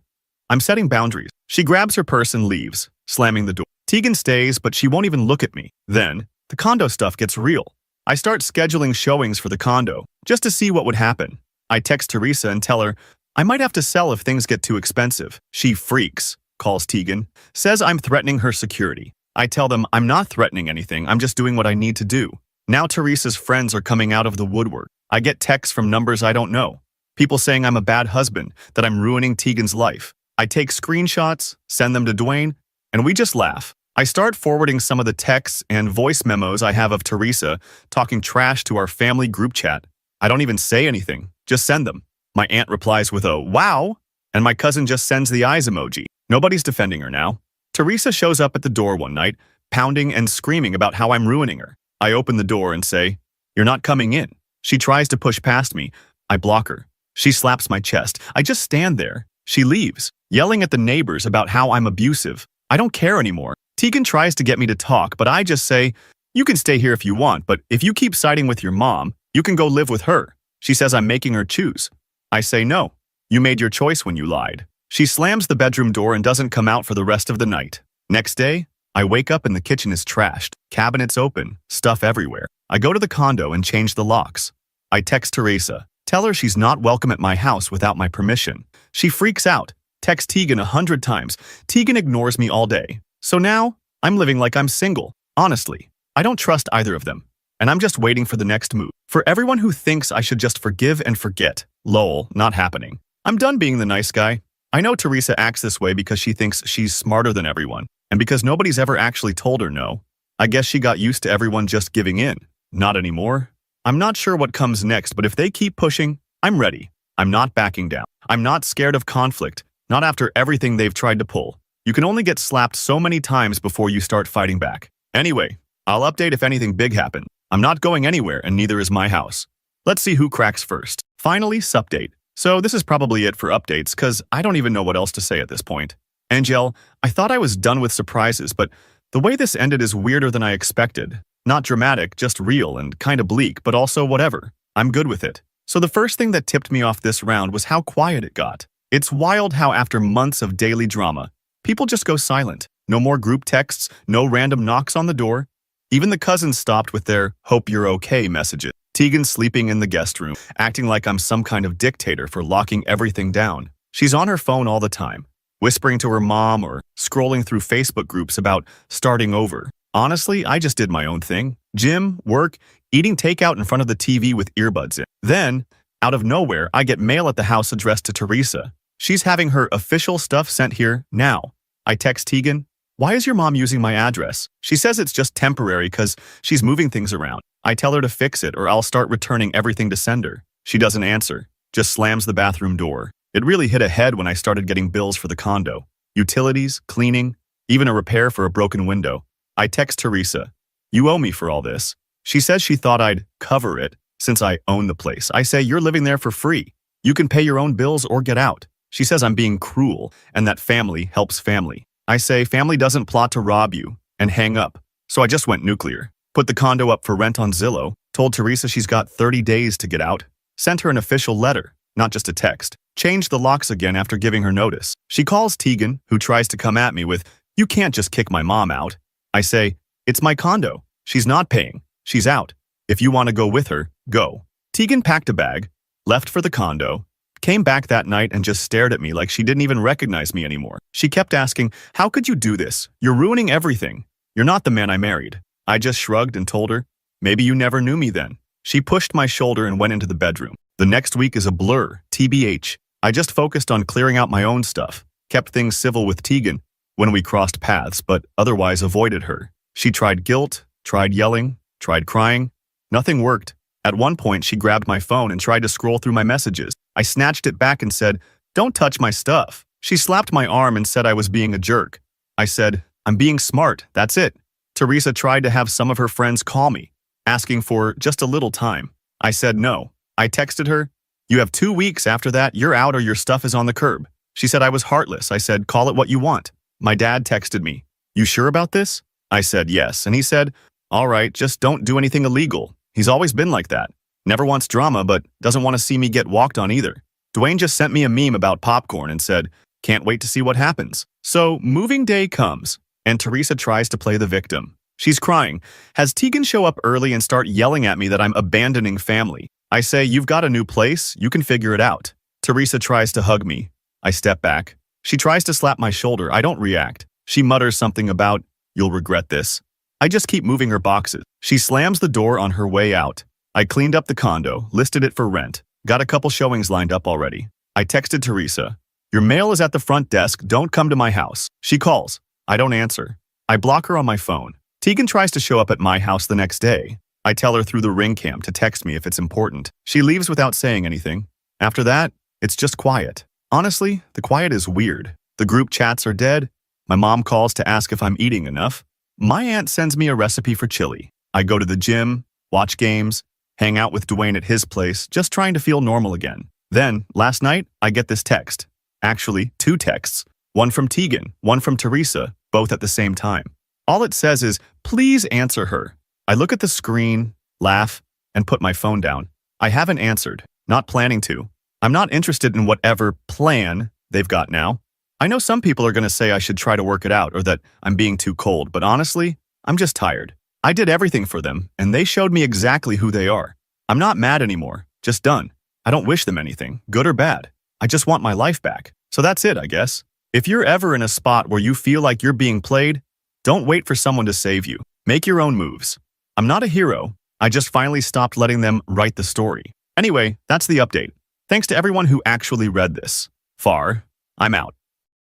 I'm setting boundaries. She grabs her purse and leaves, slamming the door. Tegan stays, but she won't even look at me. Then, the condo stuff gets real. I start scheduling showings for the condo, just to see what would happen. I text Teresa and tell her, I might have to sell if things get too expensive. She freaks, calls Tegan, says I'm threatening her security. I tell them I'm not threatening anything, I'm just doing what I need to do. Now Teresa's friends are coming out of the woodwork. I get texts from numbers I don't know. People saying I'm a bad husband, that I'm ruining Tegan's life. I take screenshots, send them to Dwayne, and we just laugh. I start forwarding some of the texts and voice memos I have of Teresa talking trash to our family group chat. I don't even say anything, just send them. My aunt replies with a wow, and my cousin just sends the eyes emoji. Nobody's defending her now. Teresa shows up at the door one night, pounding and screaming about how I'm ruining her. I open the door and say, you're not coming in. She tries to push past me. I block her. She slaps my chest. I just stand there. She leaves, yelling at the neighbors about how I'm abusive. I don't care anymore. Tegan tries to get me to talk, but I just say, you can stay here if you want, but if you keep siding with your mom, you can go live with her. She says I'm making her choose. I say no. You made your choice when you lied. She slams the bedroom door and doesn't come out for the rest of the night. Next day, I wake up and the kitchen is trashed, cabinets open, stuff everywhere. I go to the condo and change the locks. I text Teresa, tell her she's not welcome at my house without my permission. She freaks out, texts Tegan 100 times. Tegan ignores me all day. So now, I'm living like I'm single. Honestly, I don't trust either of them. And I'm just waiting for the next move. For everyone who thinks I should just forgive and forget, lol, not happening. I'm done being the nice guy. I know Teresa acts this way because she thinks she's smarter than everyone, and because nobody's ever actually told her no. I guess she got used to everyone just giving in. Not anymore. I'm not sure what comes next, but if they keep pushing, I'm ready. I'm not backing down. I'm not scared of conflict, not after everything they've tried to pull. You can only get slapped so many times before you start fighting back. Anyway, I'll update if anything big happens. I'm not going anywhere, and neither is my house. Let's see who cracks first. Finally, supdate. So this is probably it for updates, because I don't even know what else to say at this point. Angel, I thought I was done with surprises, but the way this ended is weirder than I expected. Not dramatic, just real and kind of bleak, but also whatever. I'm good with it. So the first thing that tipped me off this round was how quiet it got. It's wild how after months of daily drama, people just go silent. No more group texts, no random knocks on the door. Even the cousins stopped with their "hope you're okay" messages. Tegan's sleeping in the guest room, acting like I'm some kind of dictator for locking everything down. She's on her phone all the time, whispering to her mom or scrolling through Facebook groups about starting over. Honestly, I just did my own thing. Gym, work, eating takeout in front of the TV with earbuds in. Then, out of nowhere, I get mail at the house addressed to Teresa. She's having her official stuff sent here now. I text Tegan, "Why is your mom using my address?" She says it's just temporary because she's moving things around. I tell her to fix it or I'll start returning everything to sender. She doesn't answer, just slams the bathroom door. It really hit a head when I started getting bills for the condo. Utilities, cleaning, even a repair for a broken window. I text Teresa, "You owe me for all this." She says she thought I'd cover it since I own the place. I say, "You're living there for free. You can pay your own bills or get out." She says I'm being cruel and that family helps family. I say family doesn't plot to rob you, and hang up. So I just went nuclear. Put the condo up for rent on Zillow, told Teresa she's got 30 days to get out, sent her an official letter, not just a text. Changed the locks again after giving her notice. She calls Tegan, who tries to come at me with, "You can't just kick my mom out." I say, "It's my condo. She's not paying. She's out. If you want to go with her, go." Tegan packed a bag, left for the condo, came back that night and just stared at me like she didn't even recognize me anymore. She kept asking, "How could you do this? You're ruining everything. You're not the man I married." I just shrugged and told her, "Maybe you never knew me then." She pushed my shoulder and went into the bedroom. The next week is a blur, TBH. I just focused on clearing out my own stuff, kept things civil with Tegan when we crossed paths, but otherwise avoided her. She tried guilt, tried yelling, tried crying. Nothing worked. At one point, she grabbed my phone and tried to scroll through my messages. I snatched it back and said, "Don't touch my stuff." She slapped my arm and said I was being a jerk. I said, "I'm being smart, that's it." Teresa tried to have some of her friends call me, asking for just a little time. I said no. I texted her, "You have 2 weeks, after that, you're out or your stuff is on the curb." She said I was heartless. I said, "Call it what you want." My dad texted me, "You sure about this?" I said yes, and he said, "All right, just don't do anything illegal." He's always been like that. Never wants drama, but doesn't want to see me get walked on either. Dwayne just sent me a meme about popcorn and said, "Can't wait to see what happens." So moving day comes, and Teresa tries to play the victim. She's crying, has Tegan show up early and start yelling at me that I'm abandoning family. I say, "You've got a new place, you can figure it out." Teresa tries to hug me. I step back. She tries to slap my shoulder. I don't react. She mutters something about, "You'll regret this." I just keep moving her boxes. She slams the door on her way out. I cleaned up the condo, listed it for rent, got a couple showings lined up already. I texted Teresa, "Your mail is at the front desk, don't come to my house." She calls. I don't answer. I block her on my phone. Tegan tries to show up at my house the next day. I tell her through the ring cam to text me if it's important. She leaves without saying anything. After that, it's just quiet. Honestly, the quiet is weird. The group chats are dead. My mom calls to ask if I'm eating enough. My aunt sends me a recipe for chili. I go to the gym, watch games, hang out with Dwayne at his place, just trying to feel normal again. Then, last night, I get this text. Actually, 2 texts. One from Tegan, one from Teresa, both at the same time. All it says is, "Please answer her." I look at the screen, laugh, and put my phone down. I haven't answered, not planning to. I'm not interested in whatever plan they've got now. I know some people are going to say I should try to work it out or that I'm being too cold, but honestly, I'm just tired. I did everything for them, and they showed me exactly who they are. I'm not mad anymore, just done. I don't wish them anything, good or bad. I just want my life back. So that's it, I guess. If you're ever in a spot where you feel like you're being played, don't wait for someone to save you. Make your own moves. I'm not a hero. I just finally stopped letting them write the story. Anyway, that's the update. Thanks to everyone who actually read this. Far, I'm out.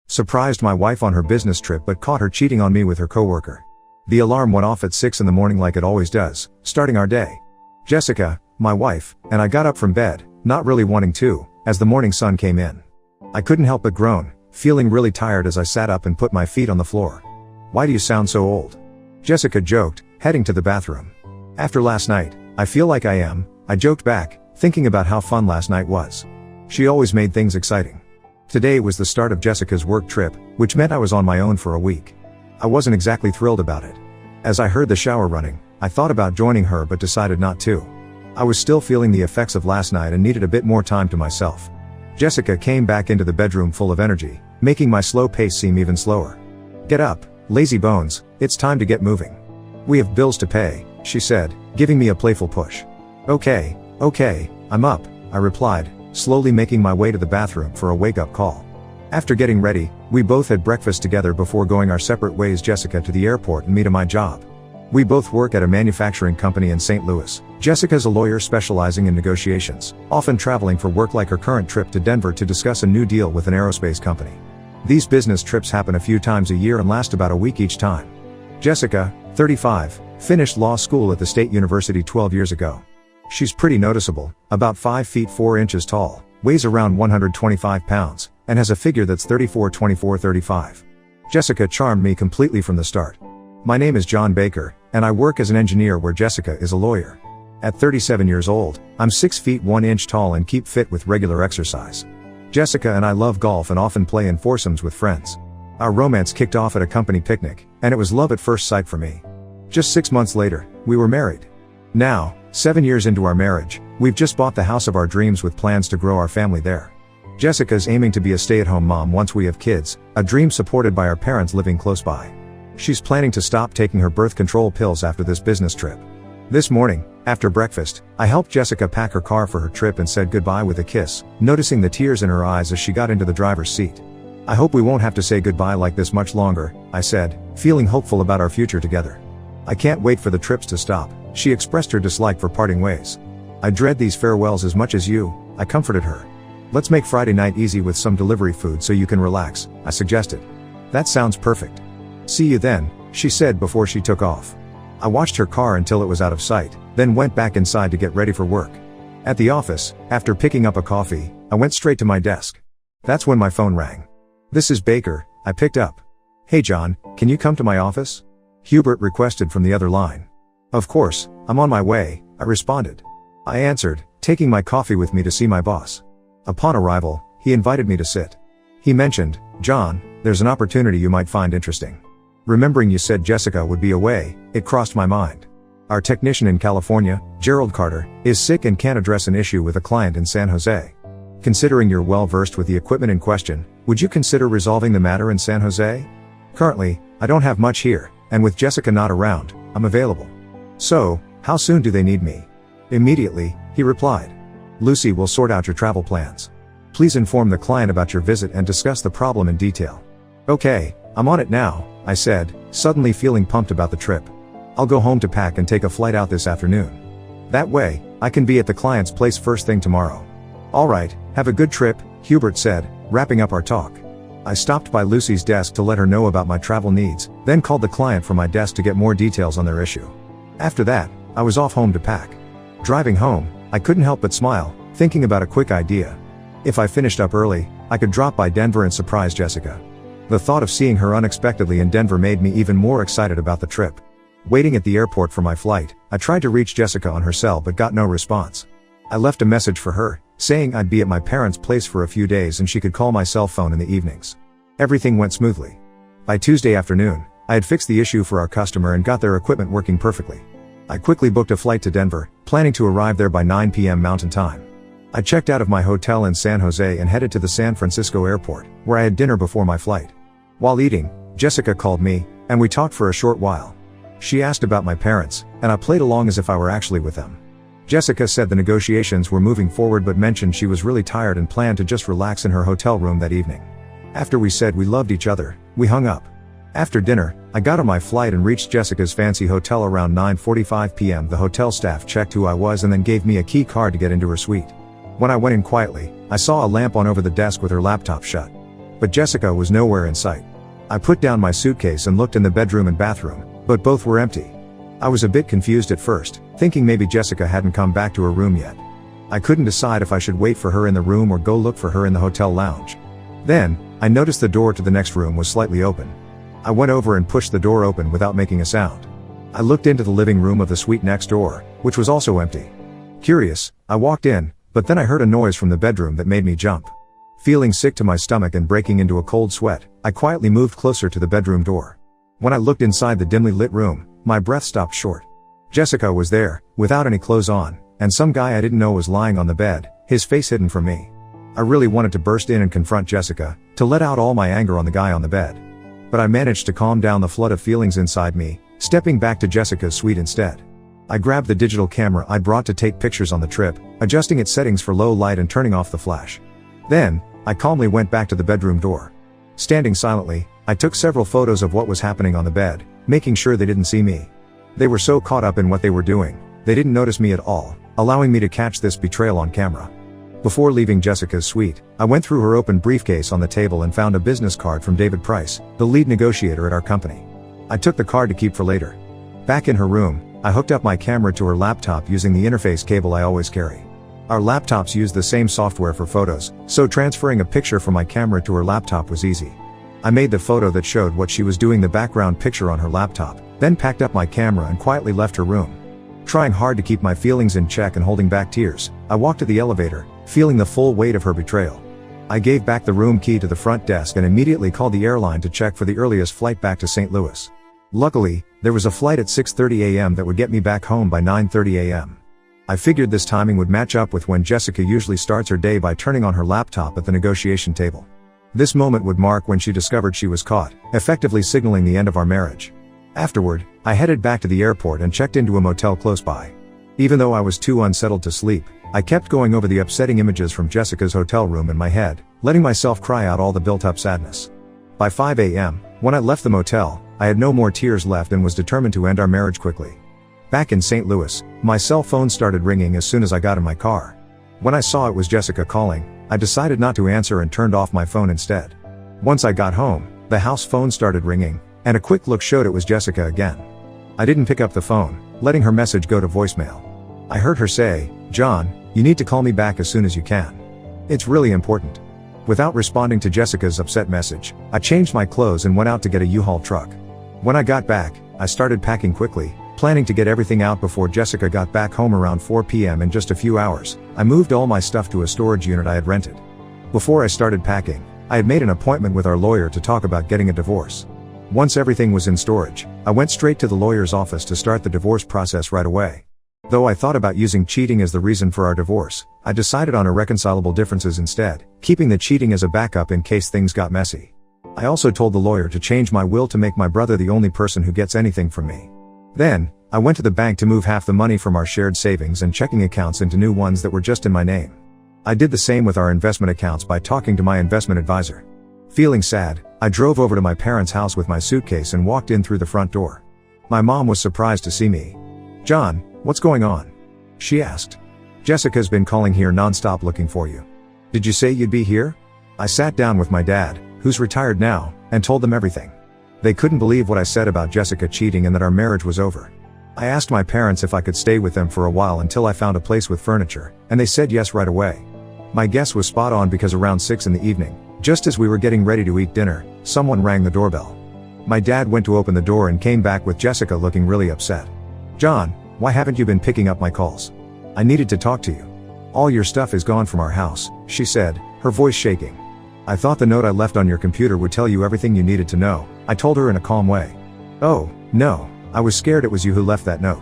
Surprised my wife on her business trip but caught her cheating on me with her coworker. The alarm went off at 6 in the morning like it always does, starting our day. Jessica, my wife, and I got up from bed, not really wanting to, as the morning sun came in. I couldn't help but groan, feeling really tired as I sat up and put my feet on the floor. "Why do you sound so old?" Jessica joked, heading to the bathroom. "After last night, I feel like I am," I joked back, thinking about how fun last night was. She always made things exciting. Today was the start of Jessica's work trip, which meant I was on my own for a week. I wasn't exactly thrilled about it. As I heard the shower running, I thought about joining her but decided not to. I was still feeling the effects of last night and needed a bit more time to myself. Jessica came back into the bedroom full of energy, making my slow pace seem even slower. "Get up, lazy bones, it's time to get moving. We have bills to pay," she said, giving me a playful push. Okay, I'm up," I replied, slowly making my way to the bathroom for a wake-up call. After getting ready, we both had breakfast together before going our separate ways, Jessica to the airport and me to my job. We both work at a manufacturing company in St. Louis. Jessica's a lawyer specializing in negotiations, often traveling for work like her current trip to Denver to discuss a new deal with an aerospace company. These business trips happen a few times a year and last about a week each time. Jessica, 35, finished law school at the State University 12 years ago. She's pretty noticeable, about 5 feet 4 inches tall, weighs around 125 pounds, and has a figure that's 34-24-35. Jessica charmed me completely from the start. My name is John Baker, and I work as an engineer where Jessica is a lawyer. At 37 years old, I'm 6 feet 1 inch tall and keep fit with regular exercise. Jessica and I love golf and often play in foursomes with friends. Our romance kicked off at a company picnic, and it was love at first sight for me. Just 6 months later, we were married. Now, 7 years into our marriage, we've just bought the house of our dreams with plans to grow our family there. Jessica's aiming to be a stay-at-home mom once we have kids, a dream supported by our parents living close by. She's planning to stop taking her birth control pills after this business trip. This morning, after breakfast, I helped Jessica pack her car for her trip and said goodbye with a kiss, noticing the tears in her eyes as she got into the driver's seat. I hope we won't have to say goodbye like this much longer, I said, feeling hopeful about our future together. I can't wait for the trips to stop, she expressed her dislike for parting ways. I dread these farewells as much as you, I comforted her. Let's make Friday night easy with some delivery food so you can relax, I suggested. That sounds perfect. See you then, she said before she took off. I watched her car until it was out of sight, then went back inside to get ready for work. At the office, after picking up a coffee, I went straight to my desk. That's when my phone rang. This is Baker, I picked up. Hey John, can you come to my office? Hubert requested from the other line. Of course, I'm on my way, I responded. I answered, taking my coffee with me to see my boss. Upon arrival, he invited me to sit. He mentioned, John, there's an opportunity you might find interesting. Remembering you said Jessica would be away, it crossed my mind. Our technician in California, Gerald Carter, is sick and can't address an issue with a client in San Jose. Considering you're well versed with the equipment in question, would you consider resolving the matter in San Jose? Currently, I don't have much here, and with Jessica not around, I'm available. So, how soon do they need me? Immediately, he replied. Lucy will sort out your travel plans. Please inform the client about your visit and discuss the problem in detail. Okay, I'm on it now, I said, suddenly feeling pumped about the trip. I'll go home to pack and take a flight out this afternoon. That way, I can be at the client's place first thing tomorrow. Alright, have a good trip, Hubert said, wrapping up our talk. I stopped by Lucy's desk to let her know about my travel needs, then called the client from my desk to get more details on their issue. After that, I was off home to pack. Driving home, I couldn't help but smile, thinking about a quick idea. If I finished up early, I could drop by Denver and surprise Jessica. The thought of seeing her unexpectedly in Denver made me even more excited about the trip. Waiting at the airport for my flight, I tried to reach Jessica on her cell but got no response. I left a message for her, saying I'd be at my parents' place for a few days and she could call my cell phone in the evenings. Everything went smoothly. By Tuesday afternoon, I had fixed the issue for our customer and got their equipment working perfectly. I quickly booked a flight to Denver, planning to arrive there by 9 p.m. Mountain Time. I checked out of my hotel in San Jose and headed to the San Francisco airport, where I had dinner before my flight. While eating, Jessica called me, and we talked for a short while. She asked about my parents, and I played along as if I were actually with them. Jessica said the negotiations were moving forward but mentioned she was really tired and planned to just relax in her hotel room that evening. After we said we loved each other, we hung up. After dinner, I got on my flight and reached Jessica's fancy hotel around 9:45 p.m. The hotel staff checked who I was and then gave me a key card to get into her suite. When I went in quietly, I saw a lamp on over the desk with her laptop shut. But Jessica was nowhere in sight. I put down my suitcase and looked in the bedroom and bathroom, but both were empty. I was a bit confused at first, thinking maybe Jessica hadn't come back to her room yet. I couldn't decide if I should wait for her in the room or go look for her in the hotel lounge. Then, I noticed the door to the next room was slightly open. I went over and pushed the door open without making a sound. I looked into the living room of the suite next door, which was also empty. Curious, I walked in, but then I heard a noise from the bedroom that made me jump. Feeling sick to my stomach and breaking into a cold sweat, I quietly moved closer to the bedroom door. When I looked inside the dimly lit room, my breath stopped short. Jessica was there, without any clothes on, and some guy I didn't know was lying on the bed, his face hidden from me. I really wanted to burst in and confront Jessica, to let out all my anger on the guy on the bed. But I managed to calm down the flood of feelings inside me, stepping back to Jessica's suite instead. I grabbed the digital camera I'd brought to take pictures on the trip, adjusting its settings for low light and turning off the flash. Then, I calmly went back to the bedroom door. Standing silently, I took several photos of what was happening on the bed, making sure they didn't see me. They were so caught up in what they were doing, they didn't notice me at all, allowing me to catch this betrayal on camera. Before leaving Jessica's suite, I went through her open briefcase on the table and found a business card from David Price, the lead negotiator at our company. I took the card to keep for later. Back in her room, I hooked up my camera to her laptop using the interface cable I always carry. Our laptops use the same software for photos, so transferring a picture from my camera to her laptop was easy. I made the photo that showed what she was doing the background picture on her laptop, then packed up my camera and quietly left her room. Trying hard to keep my feelings in check and holding back tears, I walked to the elevator, feeling the full weight of her betrayal. I gave back the room key to the front desk and immediately called the airline to check for the earliest flight back to St. Louis. Luckily, there was a flight at 6:30 a.m. that would get me back home by 9:30 a.m. I figured this timing would match up with when Jessica usually starts her day by turning on her laptop at the negotiation table. This moment would mark when she discovered she was caught, effectively signaling the end of our marriage. Afterward, I headed back to the airport and checked into a motel close by. Even though I was too unsettled to sleep, I kept going over the upsetting images from Jessica's hotel room in my head, letting myself cry out all the built-up sadness. By 5 a.m., when I left the motel, I had no more tears left and was determined to end our marriage quickly. Back in St. Louis, my cell phone started ringing as soon as I got in my car. When I saw it was Jessica calling, I decided not to answer and turned off my phone instead. Once I got home, the house phone started ringing, and a quick look showed it was Jessica again. I didn't pick up the phone, letting her message go to voicemail. I heard her say, "John, you need to call me back as soon as you can. It's really important." Without responding to Jessica's upset message, I changed my clothes and went out to get a U-Haul truck. When I got back, I started packing quickly, planning to get everything out before Jessica got back home around 4 p.m. In just a few hours, I moved all my stuff to a storage unit I had rented. Before I started packing, I had made an appointment with our lawyer to talk about getting a divorce. Once everything was in storage, I went straight to the lawyer's office to start the divorce process right away. Though I thought about using cheating as the reason for our divorce, I decided on irreconcilable differences instead, keeping the cheating as a backup in case things got messy. I also told the lawyer to change my will to make my brother the only person who gets anything from me. Then, I went to the bank to move half the money from our shared savings and checking accounts into new ones that were just in my name. I did the same with our investment accounts by talking to my investment advisor. Feeling sad, I drove over to my parents' house with my suitcase and walked in through the front door. My mom was surprised to see me. "John, what's going on?" she asked. "Jessica's been calling here nonstop looking for you. Did you say you'd be here?" I sat down with my dad, who's retired now, and told them everything. They couldn't believe what I said about Jessica cheating and that our marriage was over. I asked my parents if I could stay with them for a while until I found a place with furniture, and they said yes right away. My guess was spot on because around 6 in the evening, just as we were getting ready to eat dinner, someone rang the doorbell. My dad went to open the door and came back with Jessica looking really upset. "John, why haven't you been picking up my calls? I needed to talk to you. All your stuff is gone from our house," she said, her voice shaking. "I thought the note I left on your computer would tell you everything you needed to know," I told her in a calm way. "Oh, no, I was scared it was you who left that note.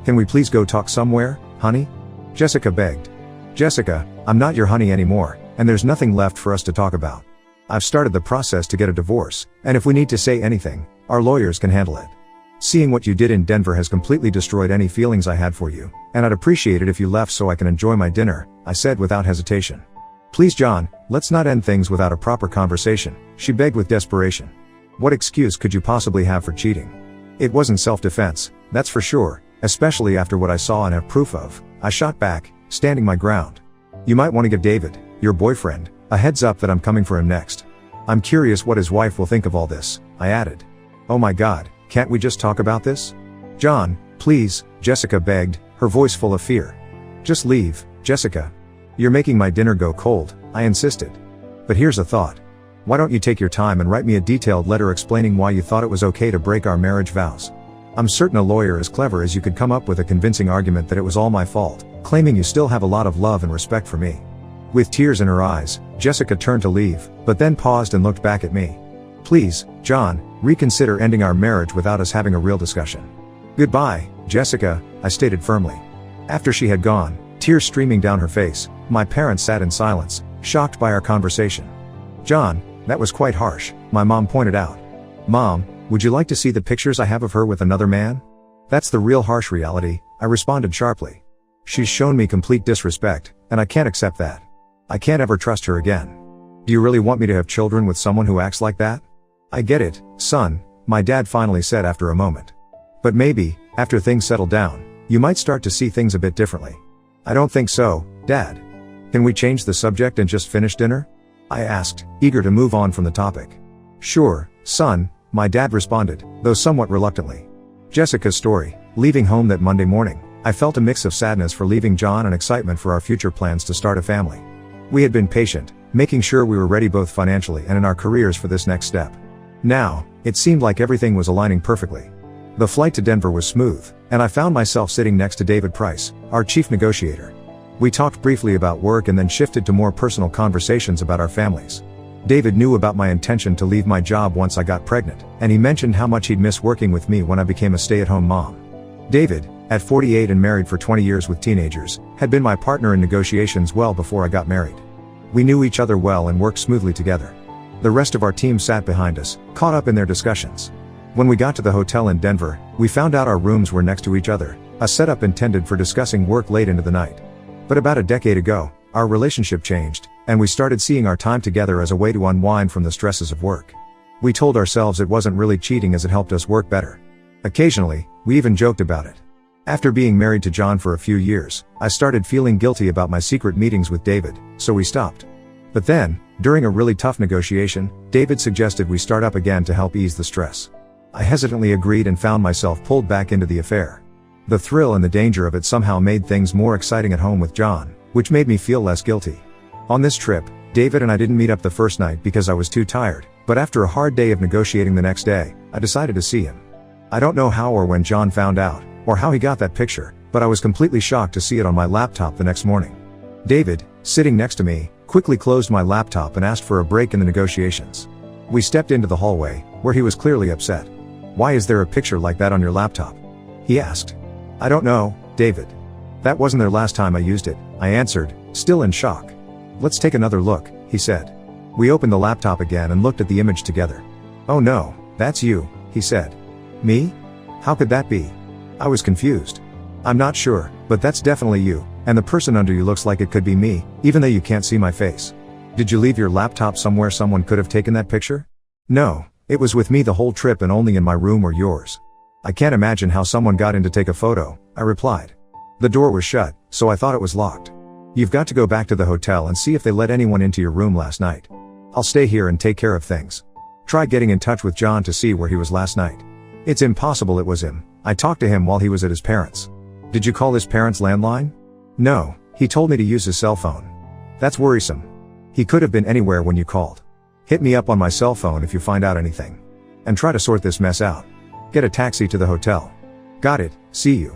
Can we please go talk somewhere, honey?" Jessica begged. "Jessica, I'm not your honey anymore, and there's nothing left for us to talk about. I've started the process to get a divorce, and if we need to say anything, our lawyers can handle it. Seeing what you did in Denver has completely destroyed any feelings I had for you, and I'd appreciate it if you left so I can enjoy my dinner," I said without hesitation. "Please John, let's not end things without a proper conversation," she begged with desperation. What excuse could you possibly have for cheating? It wasn't self-defense, that's for sure, especially after what I saw and have proof of, I shot back, standing my ground. "You might want to give David, your boyfriend, a heads up that I'm coming for him next. I'm curious what his wife will think of all this," I added. "Oh my God, can't we just talk about this?" "John, please," Jessica begged, her voice full of fear. "Just leave, Jessica. You're making my dinner go cold," I insisted. "But here's a thought. Why don't you take your time and write me a detailed letter explaining why you thought it was okay to break our marriage vows? I'm certain a lawyer as clever as you could come up with a convincing argument that it was all my fault, claiming you still have a lot of love and respect for me." With tears in her eyes, Jessica turned to leave, but then paused and looked back at me. "Please, John, reconsider ending our marriage without us having a real discussion." "Goodbye, Jessica," I stated firmly. After she had gone, tears streaming down her face, my parents sat in silence, shocked by our conversation. "John, that was quite harsh," my mom pointed out. "Mom, would you like to see the pictures I have of her with another man? That's the real harsh reality," I responded sharply. "She's shown me complete disrespect, and I can't accept that. I can't ever trust her again. Do you really want me to have children with someone who acts like that?" "I get it, son," my dad finally said after a moment. "But maybe, after things settle down, you might start to see things a bit differently." "I don't think so, Dad. Can we change the subject and just finish dinner?" I asked, eager to move on from the topic. "Sure, son," my dad responded, though somewhat reluctantly. Jessica's story. Leaving home that Monday morning, I felt a mix of sadness for leaving John and excitement for our future plans to start a family. We had been patient, making sure we were ready both financially and in our careers for this next step. Now, it seemed like everything was aligning perfectly. The flight to Denver was smooth, and I found myself sitting next to David Price, our chief negotiator. We talked briefly about work and then shifted to more personal conversations about our families. David knew about my intention to leave my job once I got pregnant, and he mentioned how much he'd miss working with me when I became a stay-at-home mom. "David, At 48 and married for 20 years with teenagers, had been my partner in negotiations well before I got married. We knew each other well and worked smoothly together. The rest of our team sat behind us, caught up in their discussions. When we got to the hotel in Denver, we found out our rooms were next to each other, a setup intended for discussing work late into the night. But about a decade ago, our relationship changed, and we started seeing our time together as a way to unwind from the stresses of work. We told ourselves it wasn't really cheating as it helped us work better. Occasionally, we even joked about it. After being married to John for a few years, I started feeling guilty about my secret meetings with David, so we stopped. But then, during a really tough negotiation, David suggested we start up again to help ease the stress. I hesitantly agreed and found myself pulled back into the affair. The thrill and the danger of it somehow made things more exciting at home with John, which made me feel less guilty. On this trip, David and I didn't meet up the first night because I was too tired, but after a hard day of negotiating the next day, I decided to see him. I don't know how or when John found out, or how he got that picture, but I was completely shocked to see it on my laptop the next morning. David, sitting next to me, quickly closed my laptop and asked for a break in the negotiations. We stepped into the hallway, where he was clearly upset. "Why is there a picture like that on your laptop?" he asked. "I don't know, David. That wasn't their last time I used it," I answered, still in shock. "Let's take another look," he said. We opened the laptop again and looked at the image together. "Oh no, that's you," he said. "Me? How could that be?" I was confused. "I'm not sure, but that's definitely you, and the person under you looks like it could be me, even though you can't see my face. Did you leave your laptop somewhere someone could have taken that picture?" "No, it was with me the whole trip and only in my room or yours." "I can't imagine how someone got in to take a photo," I replied. "The door was shut, so I thought it was locked. You've got to go back to the hotel and see if they let anyone into your room last night. I'll stay here and take care of things. Try getting in touch with John to see where he was last night." "It's impossible it was him. I talked to him while he was at his parents'." "Did you call his parents' landline?" "No, he told me to use his cell phone." "That's worrisome. He could have been anywhere when you called. Hit me up on my cell phone if you find out anything. And try to sort this mess out. Get a taxi to the hotel." "Got it, see you."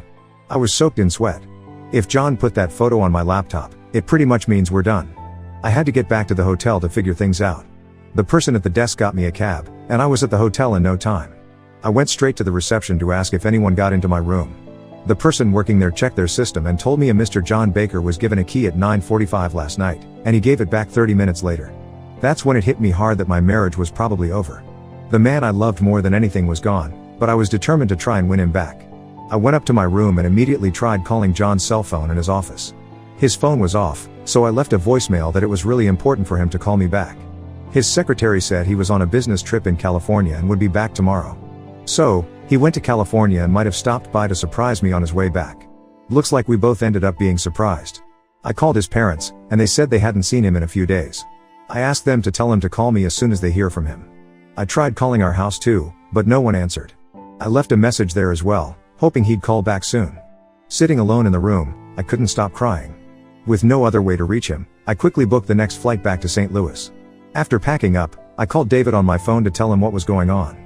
I was soaked in sweat. If John put that photo on my laptop, it pretty much means we're done. I had to get back to the hotel to figure things out. The person at the desk got me a cab, and I was at the hotel in no time. I went straight to the reception to ask if anyone got into my room. The person working there checked their system and told me a Mr. John Baker was given a key at 9:45 last night, and he gave it back 30 minutes later. That's when it hit me hard that my marriage was probably over. The man I loved more than anything was gone, but I was determined to try and win him back. I went up to my room and immediately tried calling John's cell phone in his office. His phone was off, so I left a voicemail that it was really important for him to call me back. His secretary said he was on a business trip in California and would be back tomorrow. So, he went to California and might have stopped by to surprise me on his way back. Looks like we both ended up being surprised. I called his parents, and they said they hadn't seen him in a few days. I asked them to tell him to call me as soon as they hear from him. I tried calling our house too, but no one answered. I left a message there as well, hoping he'd call back soon. Sitting alone in the room, I couldn't stop crying. With no other way to reach him, I quickly booked the next flight back to St. Louis. After packing up, I called David on my phone to tell him what was going on.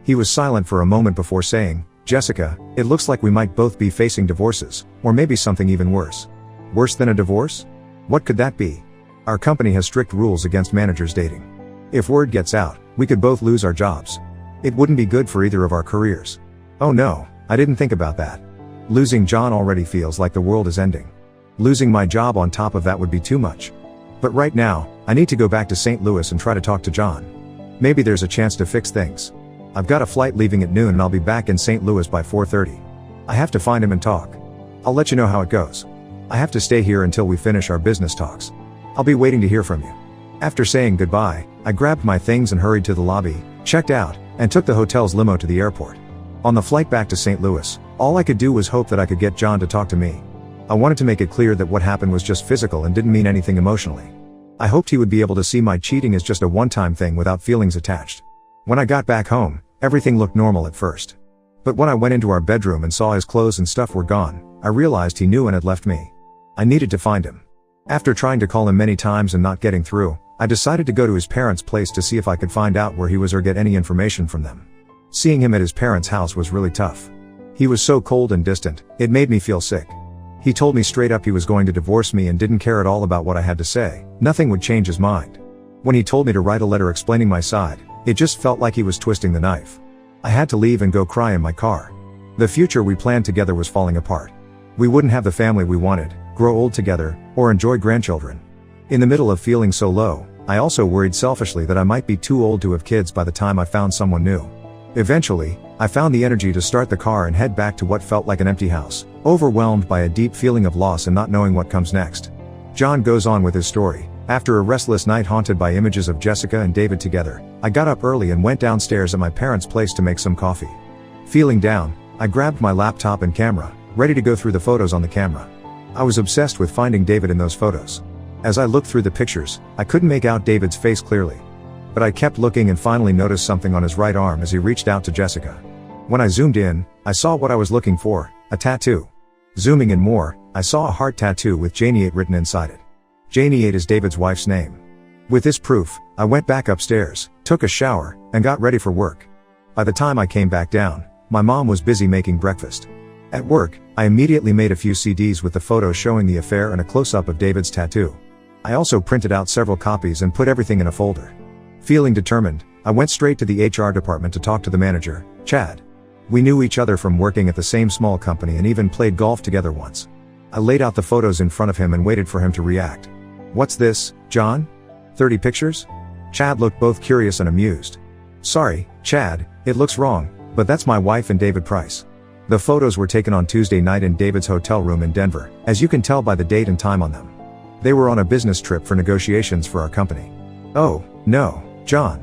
He was silent for a moment before saying, "Jessica, it looks like we might both be facing divorces, or maybe something even worse." "Worse than a divorce? What could that be?" "Our company has strict rules against managers dating. If word gets out, we could both lose our jobs. It wouldn't be good for either of our careers." "Oh no, I didn't think about that. Losing John already feels like the world is ending. Losing my job on top of that would be too much. But right now, I need to go back to St. Louis and try to talk to John. Maybe there's a chance to fix things. I've got a flight leaving at noon and I'll be back in St. Louis by 4:30. I have to find him and talk. I'll let you know how it goes. I have to stay here until we finish our business talks. I'll be waiting to hear from you." After saying goodbye, I grabbed my things and hurried to the lobby, checked out, and took the hotel's limo to the airport. On the flight back to St. Louis, all I could do was hope that I could get John to talk to me. I wanted to make it clear that what happened was just physical and didn't mean anything emotionally. I hoped he would be able to see my cheating as just a one-time thing without feelings attached. When I got back home, everything looked normal at first. But when I went into our bedroom and saw his clothes and stuff were gone, I realized he knew and had left me. I needed to find him. After trying to call him many times and not getting through, I decided to go to his parents' place to see if I could find out where he was or get any information from them. Seeing him at his parents' house was really tough. He was so cold and distant, it made me feel sick. He told me straight up he was going to divorce me and didn't care at all about what I had to say. Nothing would change his mind. When he told me to write a letter explaining my side, it just felt like he was twisting the knife. I had to leave and go cry in my car. The future we planned together was falling apart. We wouldn't have the family we wanted, grow old together, or enjoy grandchildren. In the middle of feeling so low, I also worried selfishly that I might be too old to have kids by the time I found someone new. Eventually, I found the energy to start the car and head back to what felt like an empty house, overwhelmed by a deep feeling of loss and not knowing what comes next. John goes on with his story. After a restless night haunted by images of Jessica and David together, I got up early and went downstairs at my parents' place to make some coffee. Feeling down, I grabbed my laptop and camera, ready to go through the photos on the camera. I was obsessed with finding David in those photos. As I looked through the pictures, I couldn't make out David's face clearly. But I kept looking and finally noticed something on his right arm as he reached out to Jessica. When I zoomed in, I saw what I was looking for, a tattoo. Zooming in more, I saw a heart tattoo with Janie 8 written inside it. Janie 8 is David's wife's name. With this proof, I went back upstairs, took a shower, and got ready for work. By the time I came back down, my mom was busy making breakfast. At work, I immediately made a few CDs with the photos showing the affair and a close-up of David's tattoo. I also printed out several copies and put everything in a folder. Feeling determined, I went straight to the HR department to talk to the manager, Chad. We knew each other from working at the same small company and even played golf together once. I laid out the photos in front of him and waited for him to react. "What's this, John? 30 pictures?" Chad looked both curious and amused. "Sorry, Chad, it looks wrong, but that's my wife and David Price." The photos were taken on Tuesday night in David's hotel room in Denver, as you can tell by the date and time on them. They were on a business trip for negotiations for our company. "Oh, no, John.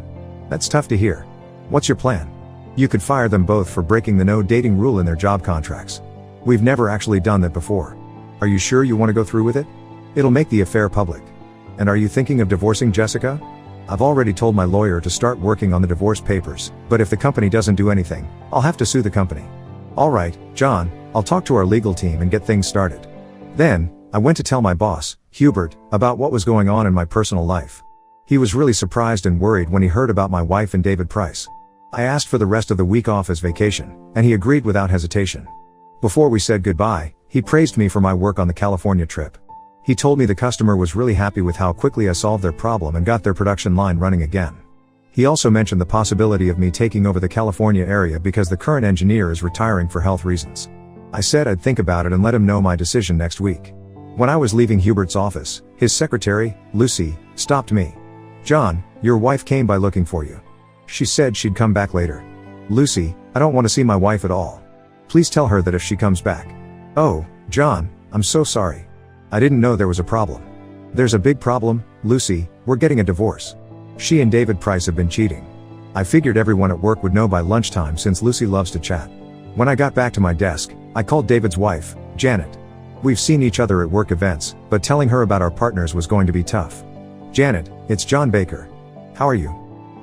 That's tough to hear. What's your plan?" "You could fire them both for breaking the no dating rule in their job contracts. We've never actually done that before. Are you sure you want to go through with it? It'll make the affair public. And are you thinking of divorcing Jessica?" "I've already told my lawyer to start working on the divorce papers, but if the company doesn't do anything, I'll have to sue the company." "All right, John, I'll talk to our legal team and get things started." Then, I went to tell my boss, Hubert, about what was going on in my personal life. He was really surprised and worried when he heard about my wife and David Price. I asked for the rest of the week off as vacation, and he agreed without hesitation. Before we said goodbye, he praised me for my work on the California trip. He told me the customer was really happy with how quickly I solved their problem and got their production line running again. He also mentioned the possibility of me taking over the California area because the current engineer is retiring for health reasons. I said I'd think about it and let him know my decision next week. When I was leaving Hubert's office, his secretary, Lucy, stopped me. "John, your wife came by looking for you. She said she'd come back later." "Lucy, I don't want to see my wife at all. Please tell her that if she comes back." "Oh, John, I'm so sorry. I didn't know there was a problem." "There's a big problem, Lucy, we're getting a divorce. She and David Price have been cheating. I figured everyone at work would know by lunchtime since Lucy loves to chat." When I got back to my desk, I called David's wife, Janet. We've seen each other at work events, but telling her about our partners was going to be tough. "Janet, it's John Baker. How are you?"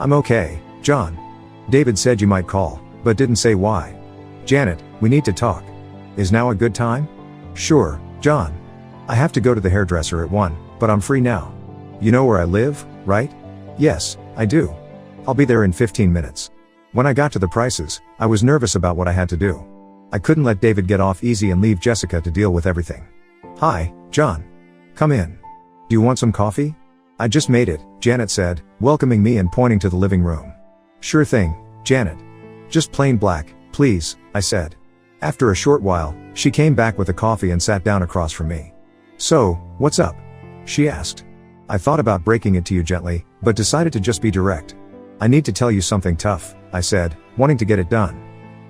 "I'm okay, John. David said you might call, but didn't say why." "Janet, we need to talk. Is now a good time?" "Sure, John. I have to go to the hairdresser at 1, but I'm free now." "You know where I live, right?" "Yes, I do. I'll be there in 15 minutes. When I got to the Prices, I was nervous about what I had to do. I couldn't let David get off easy and leave Jessica to deal with everything. "Hi, John. Come in. Do you want some coffee?" "I just made it," Janet said, welcoming me and pointing to the living room. "Sure thing, Janet. Just plain black, please," I said. After a short while, she came back with a coffee and sat down across from me. "So, what's up?" she asked. I thought about breaking it to you gently, but decided to just be direct. "I need to tell you something tough," I said, wanting to get it done.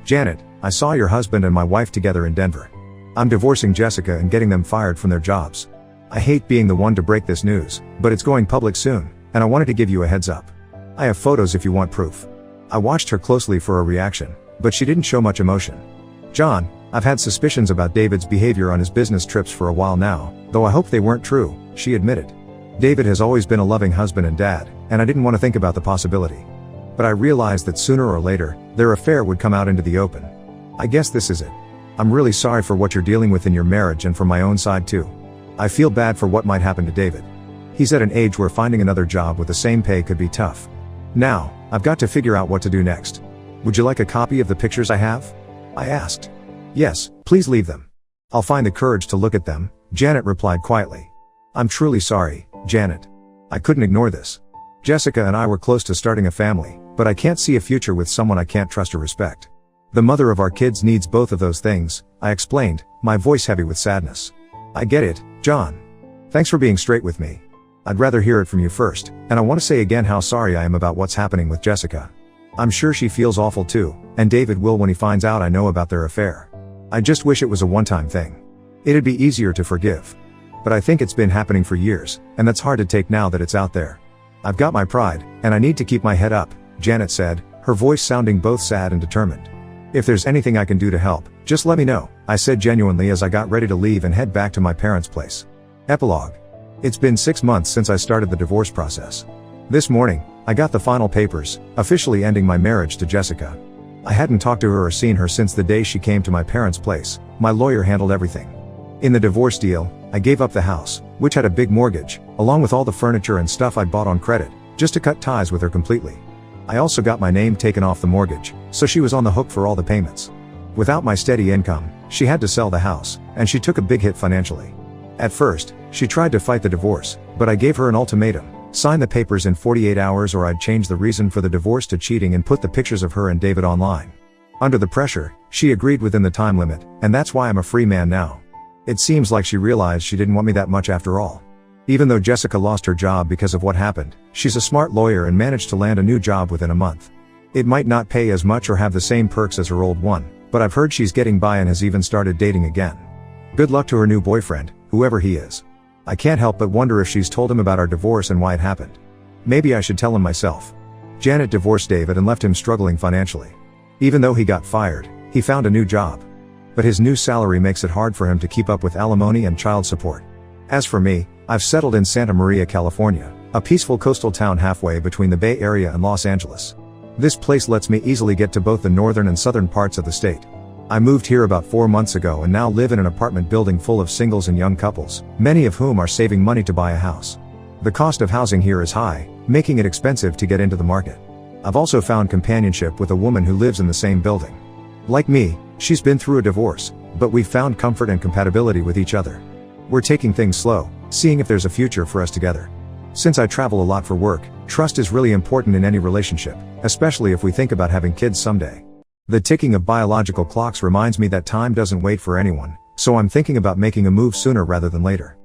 "Janet, I saw your husband and my wife together in Denver. I'm divorcing Jessica and getting them fired from their jobs. I hate being the one to break this news, but it's going public soon, and I wanted to give you a heads up. I have photos if you want proof." I watched her closely for a reaction, but she didn't show much emotion. "John, I've had suspicions about David's behavior on his business trips for a while now, though I hope they weren't true," she admitted. "David has always been a loving husband and dad, and I didn't want to think about the possibility. But I realized that sooner or later, their affair would come out into the open. I guess this is it. I'm really sorry for what you're dealing with in your marriage and from my own side too. I feel bad for what might happen to David. He's at an age where finding another job with the same pay could be tough. Now, I've got to figure out what to do next. Would you like a copy of the pictures I have?" I asked. "Yes, please leave them. I'll find the courage to look at them," Janet replied quietly. "I'm truly sorry, Janet. I couldn't ignore this. Jessica and I were close to starting a family, but I can't see a future with someone I can't trust or respect. The mother of our kids needs both of those things, I explained, my voice heavy with sadness. I get it, John. Thanks for being straight with me. I'd rather hear it from you first, and I want to say again how sorry I am about what's happening with Jessica. I'm sure she feels awful too, and David will when he finds out I know about their affair. I just wish it was a one-time thing. It'd be easier to forgive. But I think it's been happening for years, and that's hard to take now that it's out there. I've got my pride, and I need to keep my head up, Janet said, her voice sounding both sad and determined. If there's anything I can do to help, just let me know, I said genuinely as I got ready to leave and head back to my parents' place. Epilogue. It's been 6 months since I started the divorce process. This morning, I got the final papers, officially ending my marriage to Jessica. I hadn't talked to her or seen her since the day she came to my parents' place. My lawyer handled everything. In the divorce deal, I gave up the house, which had a big mortgage, along with all the furniture and stuff I'd bought on credit, just to cut ties with her completely. I also got my name taken off the mortgage, so she was on the hook for all the payments. Without my steady income, she had to sell the house, and she took a big hit financially. At first, she tried to fight the divorce, but I gave her an ultimatum: sign the papers in 48 hours or I'd change the reason for the divorce to cheating and put the pictures of her and David online. Under the pressure, she agreed within the time limit, and that's why I'm a free man now. It seems like she realized she didn't want me that much after all. Even though Jessica lost her job because of what happened, she's a smart lawyer and managed to land a new job within a month. It might not pay as much or have the same perks as her old one, but I've heard she's getting by and has even started dating again. Good luck to her new boyfriend, whoever he is. I can't help but wonder if she's told him about our divorce and why it happened. Maybe I should tell him myself. Janet divorced David and left him struggling financially. Even though he got fired, he found a new job. But his new salary makes it hard for him to keep up with alimony and child support. As for me, I've settled in Santa Maria, California, a peaceful coastal town halfway between the Bay Area and Los Angeles. This place lets me easily get to both the northern and southern parts of the state. I moved here about 4 months ago and now live in an apartment building full of singles and young couples, many of whom are saving money to buy a house. The cost of housing here is high, making it expensive to get into the market. I've also found companionship with a woman who lives in the same building. Like me, she's been through a divorce, but we've found comfort and compatibility with each other. We're taking things slow, seeing if there's a future for us together. Since I travel a lot for work, trust is really important in any relationship, especially if we think about having kids someday. The ticking of biological clocks reminds me that time doesn't wait for anyone, so I'm thinking about making a move sooner rather than later.